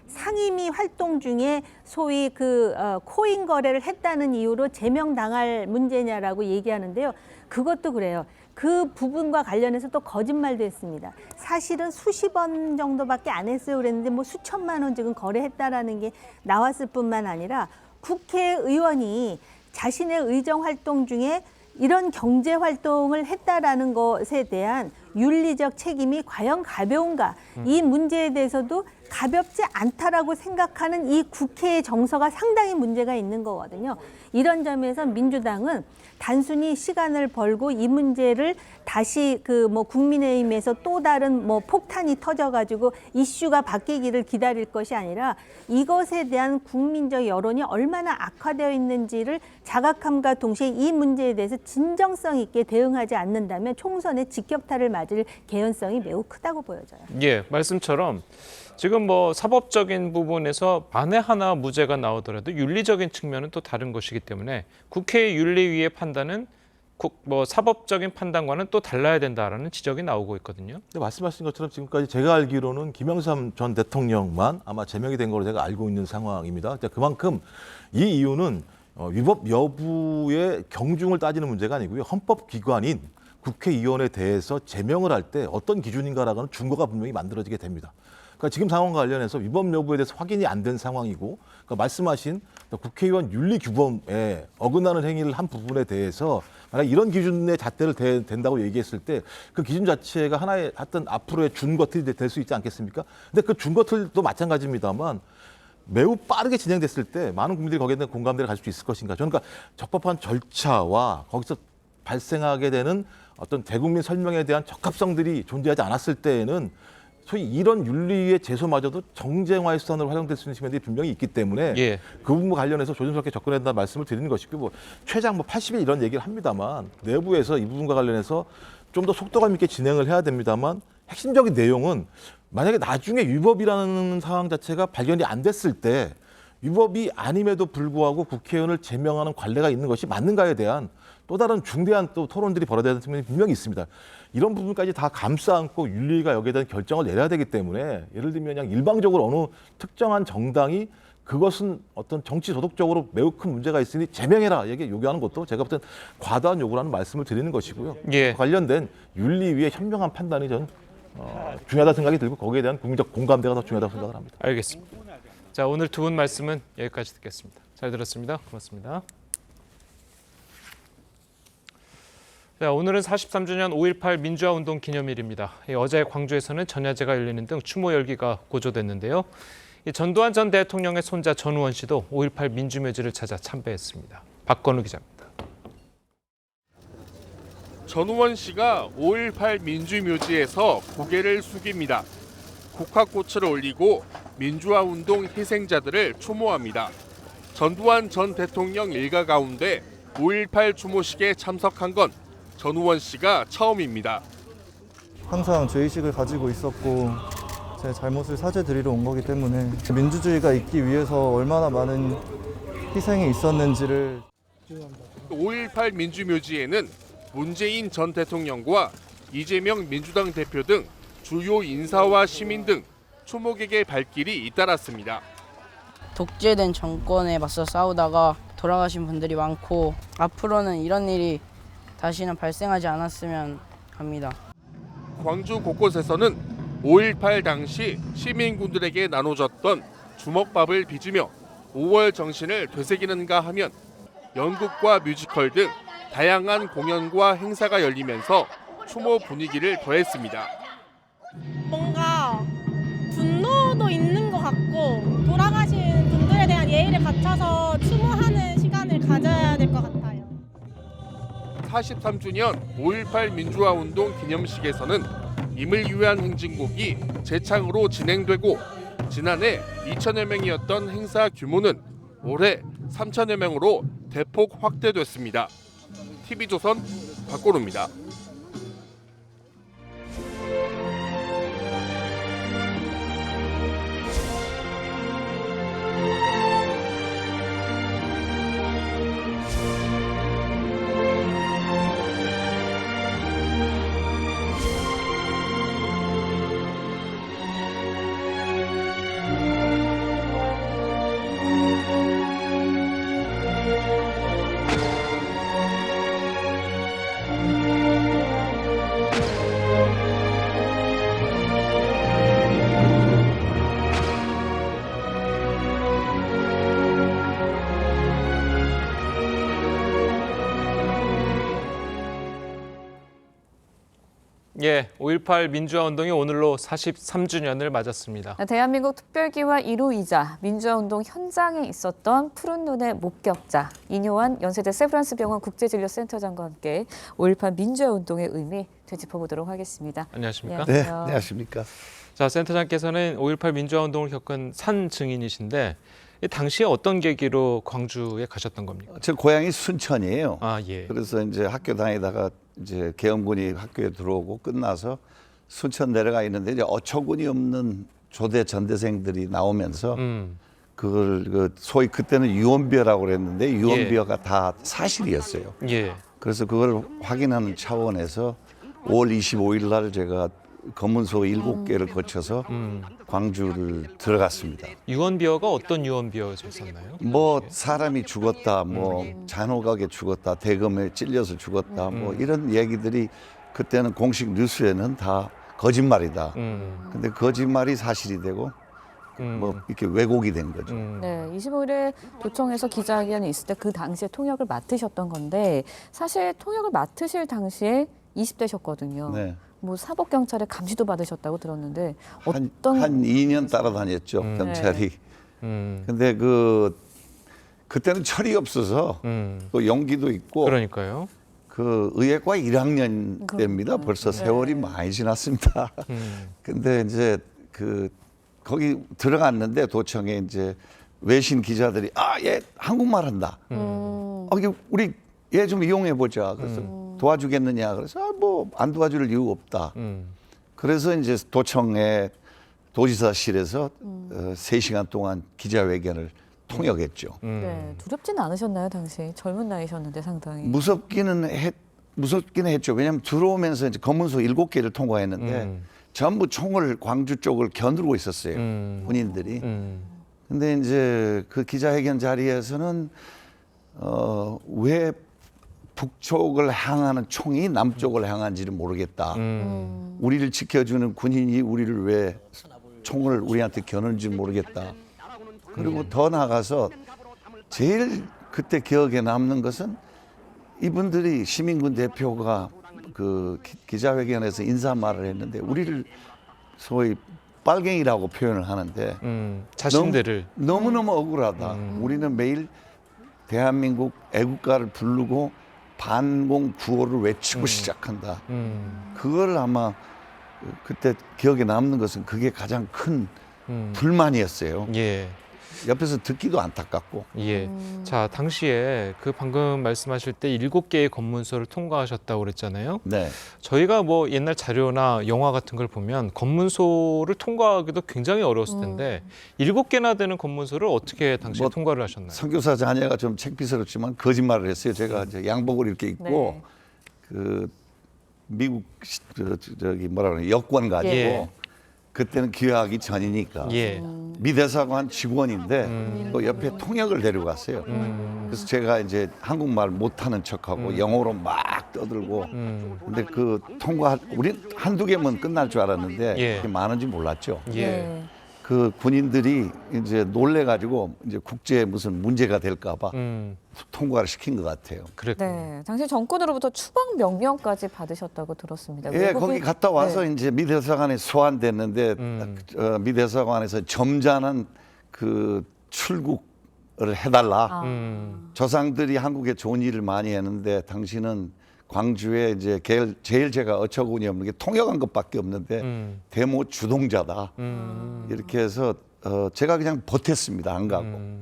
[SPEAKER 7] 상임위 활동 중에 소위 그 코인 거래를 했다는 이유로 제명당할 문제냐라고 얘기하는데요. 그것도 그래요. 그 부분과 관련해서 또 거짓말도 했습니다. 사실은 수십 원 정도밖에 안 했어요. 그랬는데 뭐 수천만 원 지금 거래했다라는 게 나왔을 뿐만 아니라 국회의원이 자신의 의정 활동 중에 이런 경제 활동을 했다라는 것에 대한 윤리적 책임이 과연 가벼운가? 이 문제에 대해서도 가볍지 않다라고 생각하는 이 국회의 정서가 상당히 문제가 있는 거거든요. 이런 점에서 민주당은 단순히 시간을 벌고 이 문제를 다시 국민의힘에서 또 다른 폭탄이 터져가지고 이슈가 바뀌기를 기다릴 것이 아니라 이것에 대한 국민적 여론이 얼마나 악화되어 있는지를 자각함과 동시에 이 문제에 대해서 진정성 있게 대응하지 않는다면 총선에 직격탄을 맞을 개연성이 매우 크다고 보여져요.
[SPEAKER 1] 예, 말씀처럼 지금 사법적인 부분에서 만에 하나 무죄가 나오더라도 윤리적인 측면은 또 다른 것이기 때문에 국회 윤리위의 판단은 사법적인 판단과는 또 달라야 된다라는 지적이 나오고 있거든요.
[SPEAKER 4] 근데 말씀하신 것처럼 지금까지 제가 알기로는 김영삼 전 대통령만 아마 제명이 된 걸로 제가 알고 있는 상황입니다. 그만큼 이 이유는 위법 여부의 경중을 따지는 문제가 아니고요. 헌법기관인 국회의원에 대해서 제명을 할 때 어떤 기준인가라는 준거가 분명히 만들어지게 됩니다. 그러니까 지금 상황과 관련해서 위법 여부에 대해서 확인이 안 된 상황이고, 그러니까 말씀하신 국회의원 윤리규범에 어긋나는 행위를 한 부분에 대해서 만약 이런 기준의 잣대를 댄다고 얘기했을 때 그 기준 자체가 하나의 하여튼 앞으로의 준거틀이 될 수 있지 않겠습니까? 근데 그 준거틀도 마찬가지입니다만 매우 빠르게 진행됐을 때 많은 국민들이 거기에 대한 공감대를 가질 수 있을 것인가. 저는 그러니까 적법한 절차와 거기서 발생하게 되는 어떤 대국민 설명에 대한 적합성들이 존재하지 않았을 때에는 소위 이런 윤리의 제소마저도 정쟁화의 수단으로 활용될 수 있는 측면들이 분명히 있기 때문에
[SPEAKER 1] 예.
[SPEAKER 4] 그 부분과 관련해서 조심스럽게 접근해야 된다는 말씀을 드리는 것이고 최장 80일 이런 얘기를 합니다만 내부에서 이 부분과 관련해서 좀 더 속도감 있게 진행을 해야 됩니다만 핵심적인 내용은 만약에 나중에 위법이라는 상황 자체가 발견이 안 됐을 때 위법이 아님에도 불구하고 국회의원을 제명하는 관례가 있는 것이 맞는가에 대한 또 다른 중대한 또 토론들이 벌어져야 되는 측면이 분명히 있습니다. 이런 부분까지 다 감싸 안고 윤리가 여기에 대한 결정을 내려야 되기 때문에 예를 들면 그냥 일방적으로 어느 특정한 정당이 그것은 어떤 정치 도덕적으로 매우 큰 문제가 있으니 제명해라 이게 요구하는 것도 제가 볼 땐 과도한 요구라는 말씀을 드리는 것이고요.
[SPEAKER 1] 예.
[SPEAKER 4] 관련된 윤리위의 현명한 판단이 전 중요하다 생각이 들고 거기에 대한 국민적 공감대가 더 중요하다고 생각을 합니다.
[SPEAKER 1] 알겠습니다. 자, 오늘 두 분 말씀은 여기까지 듣겠습니다. 잘 들었습니다. 고맙습니다. 자, 오늘은 43주년 5.18 민주화운동 기념일입니다. 어제 광주에서는 전야제가 열리는 등 추모 열기가 고조됐는데요. 전두환 전 대통령의 손자 전우원 씨도 5.18 민주묘지를 찾아 참배했습니다. 박건우 기자입니다.
[SPEAKER 10] 전우원 씨가 5.18 민주묘지에서 고개를 숙입니다. 국화꽃을 올리고 민주화운동 희생자들을 추모합니다. 전두환 전 대통령 일가 가운데 5.18 추모식에 참석한 건 전우원 씨가 처음입니다.
[SPEAKER 12] 항상 죄의식을 가지고 있었고 제 잘못을 사죄드리러 온 거기 때문에 민주주의가 있기 위해서 얼마나 많은 희생이 있었는지를
[SPEAKER 10] 5.18 민주묘지에는 문재인 전 대통령과 이재명 민주당 대표 등 주요 인사와 시민 등 추모객의 발길이 잇따랐습니다.
[SPEAKER 13] 독재된 정권에 맞서 싸우다가 돌아가신 분들이 많고 앞으로는 이런 일이 다시는 발생하지 않았으면 합니다.
[SPEAKER 10] 광주 곳곳에서는 5.18 당시 시민군들에게 나눠졌던 주먹밥을 빚으며 5월 정신을 되새기는가 하면 연극과 뮤지컬 등 다양한 공연과 행사가 열리면서 추모 분위기를 더했습니다.
[SPEAKER 14] 뭔가 분노도 있는 것 같고 돌아가신 분들에 대한 예의를 갖춰서 추모하는 시간을 가져야 될 것 같아요.
[SPEAKER 10] 43주년 5.18 민주화운동 기념식에서는 임을 위한 행진곡이 재창으로 진행되고 지난해 2천여 명이었던 행사 규모는 올해 3천여 명으로 대폭 확대됐습니다. TV조선 박건우입니다.
[SPEAKER 1] 예, 5.18 민주화 운동이 오늘로 43주년을 맞았습니다.
[SPEAKER 2] 대한민국 특별기와 1호이자 민주화운동 현장에 있었던 푸른 눈의 목격자 이뇨한 연세대 세브란스병원 국제진료센터장과 함께 5.18 민주화 운동의 의미 되짚어보도록 하겠습니다.
[SPEAKER 1] 안녕하십니까?
[SPEAKER 2] 네,
[SPEAKER 11] 안녕하십니까?
[SPEAKER 1] 자, 센터장께서는 5.18 민주화 운동을 겪은 산 증인이신데 당시에 어떤 계기로 광주에 가셨던 겁니까?
[SPEAKER 11] 제 고향이 순천이에요.
[SPEAKER 1] 아, 예.
[SPEAKER 11] 그래서 이제 학교 다니다가 이제 계엄군이 학교에 들어오고 끝나서 순천 내려가 있는데 이제 어처구니 없는 조대 전대생들이 나오면서 그걸 소위 그때는 유언비어라고 그랬는데 유언비어가 다 사실이었어요.
[SPEAKER 1] 예.
[SPEAKER 11] 그래서 그걸 확인하는 차원에서 5월 25일 날 제가 검문소 7개를 거쳐서 광주를 들어갔습니다.
[SPEAKER 1] 유언비어가 어떤 유언비어였었나요?
[SPEAKER 11] 뭐 사람이 죽었다, 뭐 잔혹하게 죽었다, 대검에 찔려서 죽었다, 뭐 이런 얘기들이 그때는 공식 뉴스에는 다 거짓말이다. 근데 거짓말이 사실이 되고 뭐 이렇게 왜곡이 된 거죠.
[SPEAKER 2] 네, 25일에 도청에서 기자회견이 있을 때 그 당시에 통역을 맡으셨던 건데 사실 통역을 맡으실 당시에 20대셨거든요.
[SPEAKER 11] 네.
[SPEAKER 2] 뭐 사법경찰에 감시도 받으셨다고 들었는데
[SPEAKER 11] 한 2년 따라다녔죠, 경찰이. 근데 그때는 철이 없어서 또 용기도 있고.
[SPEAKER 1] 그러니까요.
[SPEAKER 11] 그 의예과 1학년 때입니다. 벌써 세월이 많이 지났습니다. 근데 이제 거기 들어갔는데 도청에 이제 외신 기자들이 얘 한국말 한다. 우리 얘 좀 이용해 보자. 그래서 도와주겠느냐. 그래서 뭐 안 도와줄 이유 없다. 그래서 이제 도청의 도지사실에서 3시간 동안 기자회견을 통역했죠.
[SPEAKER 2] 네, 두렵지는 않으셨나요, 당시? 젊은 나이셨는데 상당히.
[SPEAKER 11] 무섭기는 했죠. 왜냐하면 들어오면서 이제 검문소 7개를 통과했는데 전부 총을 광주 쪽을 겨누르고 있었어요. 군인들이. 근데 이제 그 기자회견 자리에서는 왜 북쪽을 향하는 총이 남쪽을 향한지를 모르겠다. 우리를 지켜주는 군인이 우리를 왜 총을 우리한테 겨누는지 모르겠다. 그리고 더 나아가서 제일 그때 기억에 남는 것은 이분들이 시민군 대표가 그 기자회견에서 인사말을 했는데 우리를 소위 빨갱이라고 표현을 하는데
[SPEAKER 1] 자신들을
[SPEAKER 11] 너무너무 억울하다. 우리는 매일 대한민국 애국가를 부르고 반공 구호를 외치고 시작한다. 그걸 아마 그때 기억에 남는 것은 그게 가장 큰 불만이었어요.
[SPEAKER 1] 예.
[SPEAKER 11] 옆에서 듣기도 안타깝고.
[SPEAKER 1] 예. 자, 당시에 그 방금 말씀하실 때 7개의 검문소를 통과하셨다고 그랬잖아요.
[SPEAKER 11] 네.
[SPEAKER 1] 저희가 뭐 옛날 자료나 영화 같은 걸 보면 검문소를 통과하기도 굉장히 어려웠을 텐데 7개나 되는 검문소를 어떻게 당시에 통과를 하셨나요?
[SPEAKER 11] 선교사 자녀가 좀 창피스럽지만 거짓말을 했어요. 제가 이제 양복을 이렇게 입고 그 미국 저기 뭐라 그러냐 여권 가지고 그때는 귀화하기 전이니까 미 대사관 직원인데 또 옆에 통역을 데려갔어요. 그래서 제가 이제 한국말 못하는 척하고 영어로 막 떠들고 근데 그 우리 한두 개면 끝날 줄 알았는데 그렇게 많은지 몰랐죠. 그 군인들이 이제 놀래가지고 이제 국제에 무슨 문제가 될까봐 통과를 시킨 것 같아요.
[SPEAKER 2] 네, 당시 정권으로부터 추방 명령까지 받으셨다고 들었습니다.
[SPEAKER 11] 예, 거기 갔다 와서 이제 미 대사관에 소환됐는데 미 대사관에서 점잖은 그 출국을 해달라. 조상들이 한국에 좋은 일을 많이 했는데 당신은 광주에 이제 제일 제가 어처구니 없는 게 통역한 것밖에 없는데 데모 주동자다. 이렇게 해서 제가 그냥 버텼습니다. 안 가고.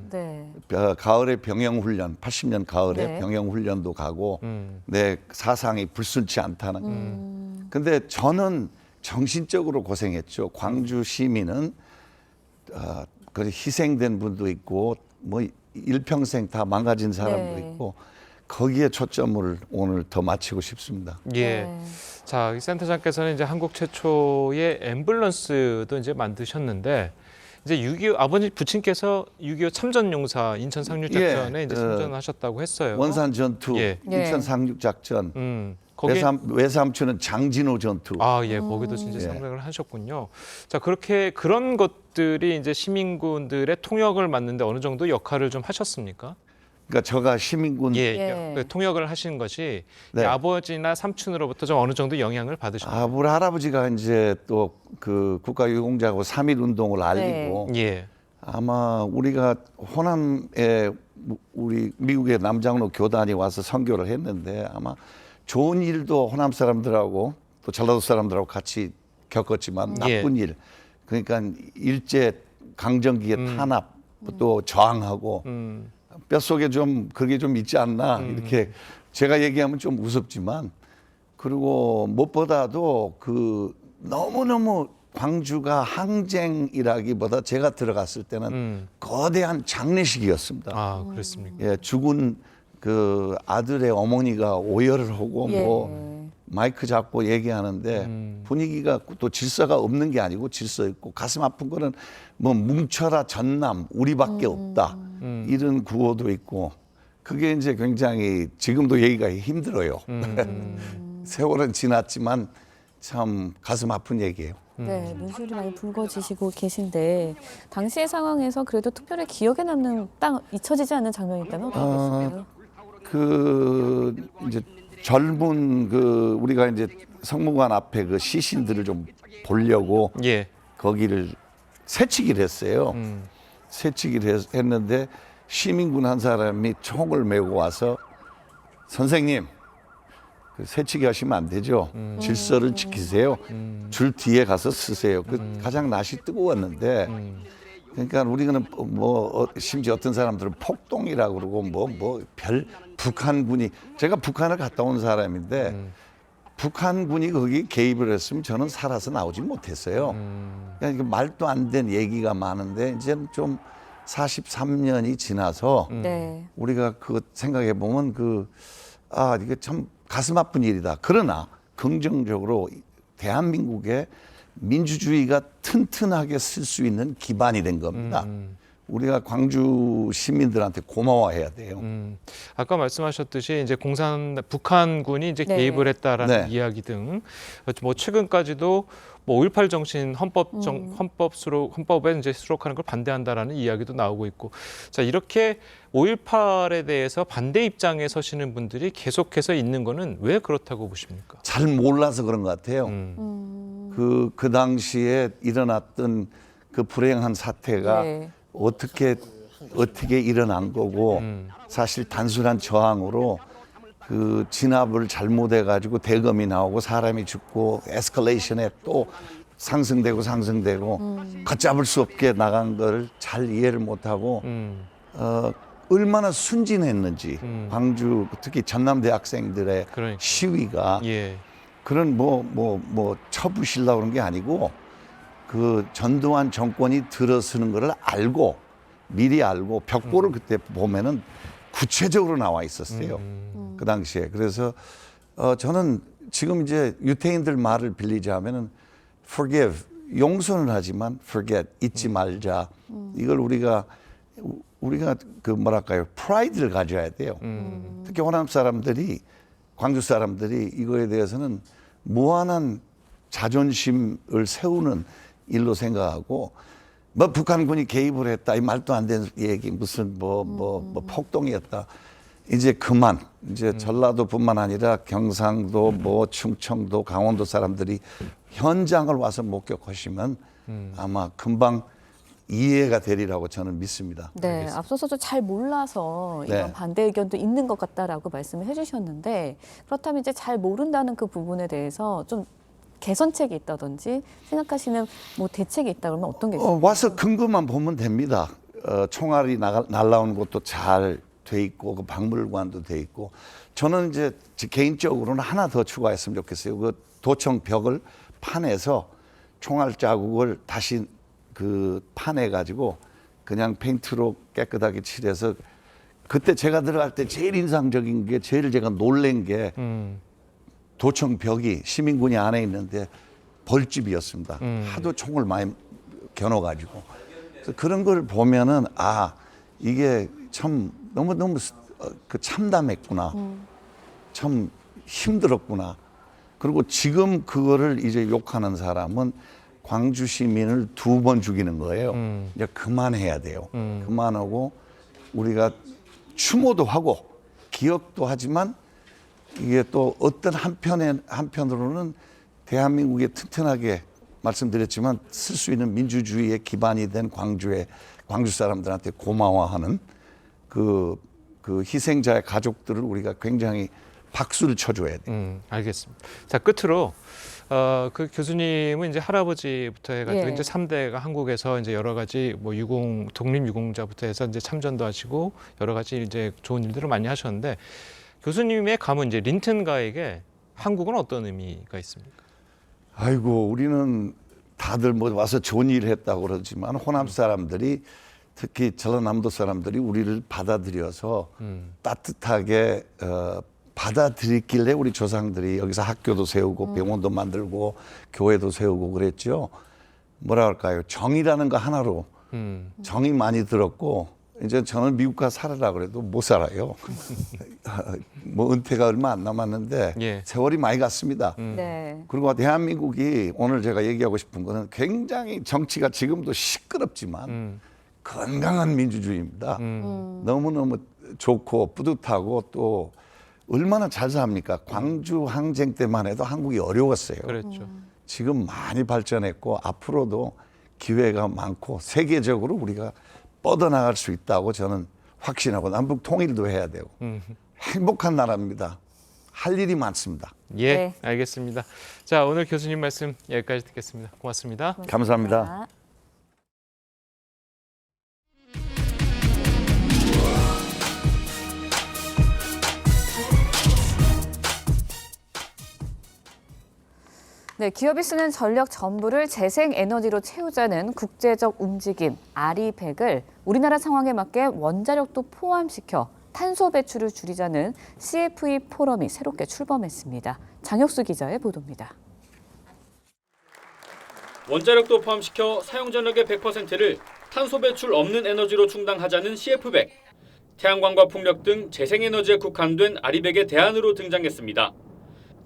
[SPEAKER 11] 가을에 병영훈련, 80년 가을에 병영훈련도 가고 내 사상이 불순치 않다는. 근데 저는 정신적으로 고생했죠. 광주 시민은 그 희생된 분도 있고 뭐 일평생 다 망가진 사람도 있고 거기에 초점을 오늘 더 맞추고 싶습니다.
[SPEAKER 1] 예. 자, 센터장께서는 이제 한국 최초의 앰뷸런스도 이제 만드셨는데 이제 6.25 아버지 부친께서 6.25 참전용사 인천 상륙작전에 이제 참전하셨다고 했어요.
[SPEAKER 11] 원산 전투, 인천 상륙작전. 외삼촌은 장진호 전투.
[SPEAKER 1] 아, 예, 거기도 진짜 참가를 하셨군요. 자, 그런 것들이 이제 시민군들의 통역을 맡는데 어느 정도 역할을 좀 하셨습니까?
[SPEAKER 11] 그러니까 저가 시민군
[SPEAKER 1] 그 통역을 하신 것이 아버지나 삼촌으로부터 좀 어느 정도 영향을 받으셨나요?
[SPEAKER 11] 우리 할아버지가 이제 또 그 국가유공자하고 3.1 운동을 알리고 아마 우리가 호남에 우리 미국의 남장로 교단이 와서 선교를 했는데 아마 좋은 일도 호남 사람들하고 또 전라도 사람들하고 같이 겪었지만 나쁜 일, 그러니까 일제 강점기의 탄압 또 저항하고 뼛속에 좀 그게 좀 있지 않나 이렇게 제가 얘기하면 좀 무섭지만, 그리고 무엇보다도 그 너무너무 광주가 항쟁이라기보다 제가 들어갔을 때는 거대한 장례식이었습니다.
[SPEAKER 1] 아, 그렇습니까?
[SPEAKER 11] 예, 죽은 그 아들의 어머니가 오열을 하고 뭐 마이크 잡고 얘기하는데 분위기가 또 질서가 없는 게 아니고 질서 있고, 가슴 아픈 거는 뭐 뭉쳐라 전남 우리밖에 없다 이런 구호도 있고, 그게 이제 굉장히 지금도 얘기가 힘들어요. 세월은 지났지만 참 가슴 아픈 얘기예요.
[SPEAKER 2] 네, 눈시울이 많이 붉어지시고 계신데 당시의 상황에서 그래도 특별히 기억에 남는 딱 잊혀지지 않는 장면이 있다면 어떤 게 있을까요?
[SPEAKER 11] 그 이제 젊은 그 우리가 이제 성무관 앞에 그 시신들을 좀 보려고 거기를 새치기를 했어요. 새치기를 했는데 시민군 한 사람이 총을 메고 와서 선생님 그 새치기 하시면 안 되죠. 질서를 지키세요. 줄 뒤에 가서 쓰세요. 그 가장 날씨 뜨거웠는데 그러니까 우리는 뭐 심지어 어떤 사람들은 폭동이라고 그러고 뭐 별 북한군이, 제가 북한을 갔다 온 사람인데 북한군이 거기 개입을 했으면 저는 살아서 나오지 못했어요. 그러니까 말도 안 된 얘기가 많은데 이제는 좀 43년이 지나서 우리가 그 생각해 보면 이게 참 가슴 아픈 일이다. 그러나 긍정적으로 대한민국의 민주주의가 튼튼하게 쓸 수 있는 기반이 된 겁니다. 우리가 광주 시민들한테 고마워해야 돼요.
[SPEAKER 1] 아까 말씀하셨듯이 이제 북한군이 이제 개입을 했다라는 이야기 등 뭐 최근까지도 뭐 5.18 정신 헌법에 이제 수록하는 걸 반대한다라는 이야기도 나오고 있고, 자 이렇게 5.18에 대해서 반대 입장에 서시는 분들이 계속해서 있는 거는 왜 그렇다고 보십니까?
[SPEAKER 11] 잘 몰라서 그런 것 같아요. 그 당시에 일어났던 그 불행한 사태가 어떻게 일어난 거고, 사실 단순한 저항으로 그 진압을 잘못해 가지고 대검이 나오고 사람이 죽고 에스컬레이션에 또 상승되고 걷잡을 수 없게 나간 걸 잘 이해를 못하고 얼마나 순진했는지 광주 특히 전남대 학생들의 시위가 그런 뭐 쳐부시려고 그런 게 아니고 그 전두환 정권이 들어서는 거를 미리 알고 벽보를 그때 보면은 구체적으로 나와 있었어요. 그 당시에. 그래서 저는 지금 이제 유태인들 말을 빌리자면은 forgive, 용서는 하지만 forget, 잊지 말자. 이걸 우리가 그 뭐랄까요, 프라이드를 가져야 돼요. 특히 호남 사람들이, 광주 사람들이 이거에 대해서는 무한한 자존심을 세우는 일로 생각하고, 뭐 북한군이 개입을 했다, 이 말도 안 되는 얘기, 무슨 뭐 폭동이었다. 이제 그만. 이제 전라도뿐만 아니라 경상도, 뭐 충청도, 강원도 사람들이 현장을 와서 목격하시면 아마 금방 이해가 되리라고 저는 믿습니다.
[SPEAKER 2] 네, 앞서서도 잘 몰라서 이런 반대 의견도 있는 것 같다라고 말씀을 해주셨는데, 그렇다면 이제 잘 모른다는 그 부분에 대해서 좀 개선책이 있다든지 생각하시는 뭐 대책이 있다 그러면 어떤 게 있을까요?
[SPEAKER 11] 와서 근거만 보면 됩니다. 총알이 날라오는 것도 잘 돼 있고 그 박물관도 돼 있고, 저는 이제 개인적으로는 하나 더 추가했으면 좋겠어요. 그 도청 벽을 파내서 총알 자국을 다시 그 파내 가지고 그냥 페인트로 깨끗하게 칠해서, 그때 제가 들어갈 때 제일 인상적인 게, 제일 제가 놀란 게 도청 벽이 시민군이 안에 있는데 벌집이었습니다. 하도 총을 많이 겨눠가지고. 그래서 그런 걸 보면은 이게 참 너무 그 참담했구나. 참 힘들었구나. 그리고 지금 그거를 이제 욕하는 사람은 광주 시민을 2번 죽이는 거예요. 이제 그만해야 돼요. 그만하고 우리가 추모도 하고 기억도 하지만 이게 또 어떤 한편으로는 대한민국에 튼튼하게 말씀드렸지만 쓸 수 있는 민주주의의 기반이 된 광주 사람들한테 고마워하는 그 희생자의 가족들을 우리가 굉장히 박수를 쳐줘야 돼요.
[SPEAKER 1] 알겠습니다. 자, 끝으로 그 교수님은 이제 할아버지부터 해가지고
[SPEAKER 2] 예.
[SPEAKER 1] 이제 3대가 한국에서 이제 여러 가지 뭐 독립유공자부터 해서 이제 참전도 하시고 여러 가지 이제 좋은 일들을 많이 하셨는데 교수님의 가문 이제 린튼가에게 한국은 어떤 의미가 있습니까?
[SPEAKER 11] 아이고, 우리는 다들 뭐 와서 좋은 일을 했다고 그러지만 호남 사람들이 특히 전라남도 사람들이 우리를 받아들여서 따뜻하게 받아들였길래 우리 조상들이 여기서 학교도 세우고 병원도 만들고 교회도 세우고 그랬죠. 뭐라 할까요? 정이라는 거 하나로 정이 많이 들었고 이제 저는 미국 가서 살아라 그래도 못 살아요. 뭐 은퇴가 얼마 안 남았는데
[SPEAKER 1] 예.
[SPEAKER 11] 세월이 많이 갔습니다.
[SPEAKER 2] 네.
[SPEAKER 11] 그리고 대한민국이 오늘 제가 얘기하고 싶은 거는 굉장히 정치가 지금도 시끄럽지만 건강한 민주주의입니다. 너무너무 좋고 뿌듯하고 또 얼마나 잘 삽니까? 광주 항쟁 때만 해도 한국이 어려웠어요.
[SPEAKER 1] 그렇죠.
[SPEAKER 11] 지금 많이 발전했고 앞으로도 기회가 많고 세계적으로 우리가 뻗어나갈 수 있다고 저는 확신하고 남북 통일도 해야 되고 행복한 나라입니다. 할 일이 많습니다.
[SPEAKER 1] 예,
[SPEAKER 2] 네.
[SPEAKER 1] 알겠습니다. 자, 오늘 교수님 말씀 여기까지 듣겠습니다. 고맙습니다.
[SPEAKER 11] 감사합니다.
[SPEAKER 2] 네, 기업이 쓰는 전력 전부를 재생에너지로 채우자는 국제적 움직임 아리백을 우리나라 상황에 맞게 원자력도 포함시켜 탄소 배출을 줄이자는 CFE 포럼이 새롭게 출범했습니다. 장혁수 기자의 보도입니다.
[SPEAKER 15] 원자력도 포함시켜 사용전력의 100%를 탄소 배출 없는 에너지로 충당하자는 CF100. 태양광과 풍력 등 재생에너지에 국한된 아리백의 대안으로 등장했습니다.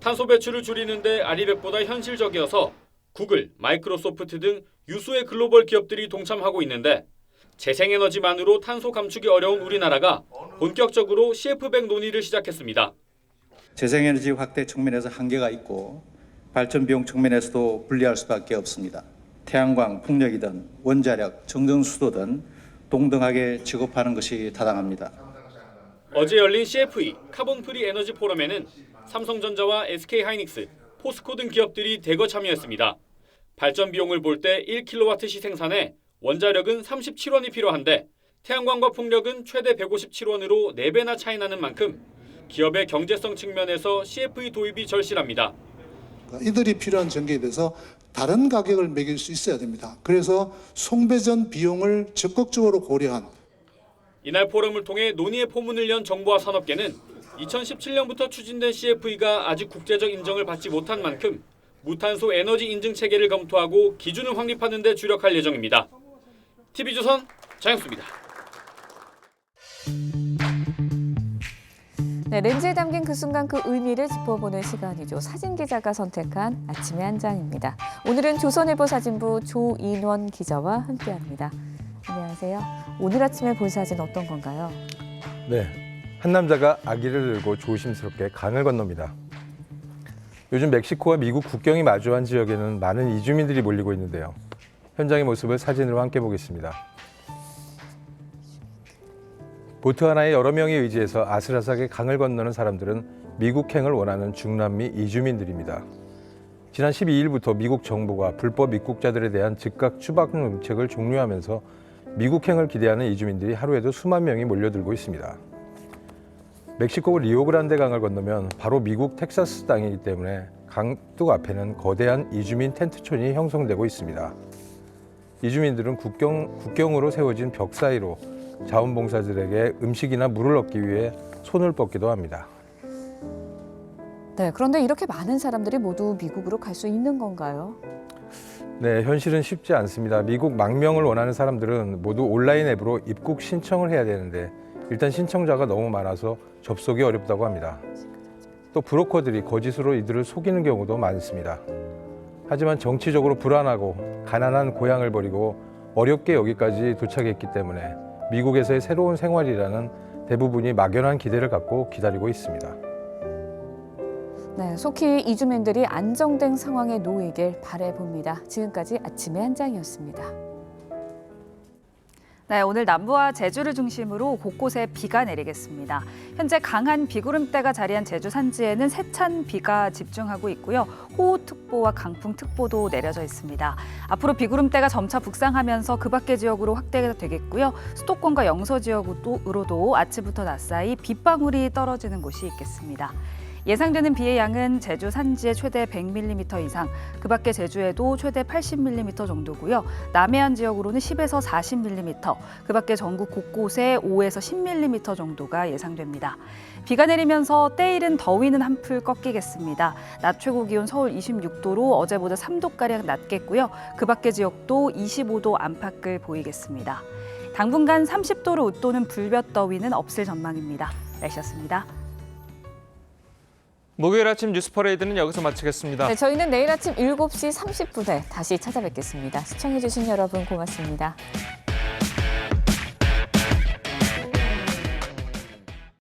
[SPEAKER 15] 탄소 배출을 줄이는데 아리백보다 현실적이어서 구글, 마이크로소프트 등 유수의 글로벌 기업들이 동참하고 있는데 재생에너지만으로 탄소 감축이 어려운 우리나라가 본격적으로 CF100 논의를 시작했습니다.
[SPEAKER 16] 재생에너지 확대 측면에서 한계가 있고 발전 비용 측면에서도 불리할 수밖에 없습니다. 태양광, 풍력이든 원자력, 정전수도 등 동등하게 취급하는 것이 타당합니다.
[SPEAKER 15] 어제 열린 CFE 카본 프리 에너지 포럼에는 삼성전자와 SK하이닉스, 포스코 등 기업들이 대거 참여했습니다. 발전 비용을 볼 때 1kWh 생산에 원자력은 37원이 필요한데 태양광과 풍력은 최대 157원으로 4배나 차이 나는 만큼 기업의 경제성 측면에서 CFE 도입이 절실합니다.
[SPEAKER 18] 이들이 필요한 전기에 대해서 다른 가격을 매길 수 있어야 됩니다. 그래서 송배전 비용을 적극적으로 고려한
[SPEAKER 15] 이날 포럼을 통해 논의의 포문을 연 정부와 산업계는 2017년부터 추진된 CFE가 아직 국제적 인정을 받지 못한 만큼 무탄소 에너지 인증 체계를 검토하고 기준을 확립하는 데 주력할 예정입니다. TV조선 장혁수입니다.
[SPEAKER 2] 네, 렌즈에 담긴 그 순간 그 의미를 짚어보는 시간이죠. 사진 기자가 선택한 아침의 한 장입니다. 오늘은 조선일보 사진부 조인원 기자와 함께합니다. 안녕하세요. 오늘 아침에 본 사진 어떤 건가요?
[SPEAKER 19] 네, 한 남자가 아기를 들고 조심스럽게 강을 건넙니다. 요즘 멕시코와 미국 국경이 마주한 지역에는 많은 이주민들이 몰리고 있는데요. 현장의 모습을 사진으로 함께 보겠습니다. 보트 하나에 여러 명이 의지해서 아슬아슬하게 강을 건너는 사람들은 미국행을 원하는 중남미 이주민들입니다. 지난 12일부터 미국 정부가 불법 입국자들에 대한 즉각 추방 정책을 종료하면서 미국행을 기대하는 이주민들이 하루에도 수만 명이 몰려들고 있습니다. 멕시코 리오그란데 강을 건너면 바로 미국 텍사스 땅이기 때문에 강둑 앞에는 거대한 이주민 텐트촌이 형성되고 있습니다. 이주민들은 국경으로 세워진 벽 사이로 자원봉사자들에게 음식이나 물을 얻기 위해 손을 뻗기도 합니다.
[SPEAKER 2] 네, 그런데 이렇게 많은 사람들이 모두 미국으로 갈 수 있는 건가요?
[SPEAKER 19] 네, 현실은 쉽지 않습니다. 미국 망명을 원하는 사람들은 모두 온라인 앱으로 입국 신청을 해야 되는데 일단 신청자가 너무 많아서 접속이 어렵다고 합니다. 또 브로커들이 거짓으로 이들을 속이는 경우도 많습니다. 하지만 정치적으로 불안하고 가난한 고향을 버리고 어렵게 여기까지 도착했기 때문에 미국에서의 새로운 생활이라는 대부분이 막연한 기대를 갖고 기다리고 있습니다.
[SPEAKER 2] 네, 속히 이주민들이 안정된 상황에 놓이길 바라봅니다. 지금까지 아침의 한장이었습니다. 네, 오늘 남부와 제주를 중심으로 곳곳에 비가 내리겠습니다. 현재 강한 비구름대가 자리한 제주 산지에는 세찬 비가 집중하고 있고요. 호우특보와 강풍특보도 내려져 있습니다. 앞으로 비구름대가 점차 북상하면서 그 밖의 지역으로 확대가 되겠고요. 수도권과 영서 지역으로도 아침부터 낮 사이 빗방울이 떨어지는 곳이 있겠습니다. 예상되는 비의 양은 제주 산지에 최대 100mm 이상, 그 밖의 제주에도 최대 80mm 정도고요. 남해안 지역으로는 10에서 40mm, 그 밖의 전국 곳곳에 5에서 10mm 정도가 예상됩니다. 비가 내리면서 때이른 더위는 한풀 꺾이겠습니다. 낮 최고 기온 서울 26도로 어제보다 3도가량 낮겠고요. 그 밖의 지역도 25도 안팎을 보이겠습니다. 당분간 30도를 웃도는 불볕더위는 없을 전망입니다. 날씨였습니다.
[SPEAKER 1] 목요일 아침 뉴스 퍼레이드는 여기서 마치겠습니다.
[SPEAKER 2] 네, 저희는 내일 아침 7시 30분에 다시 찾아뵙겠습니다. 시청해주신 여러분 고맙습니다.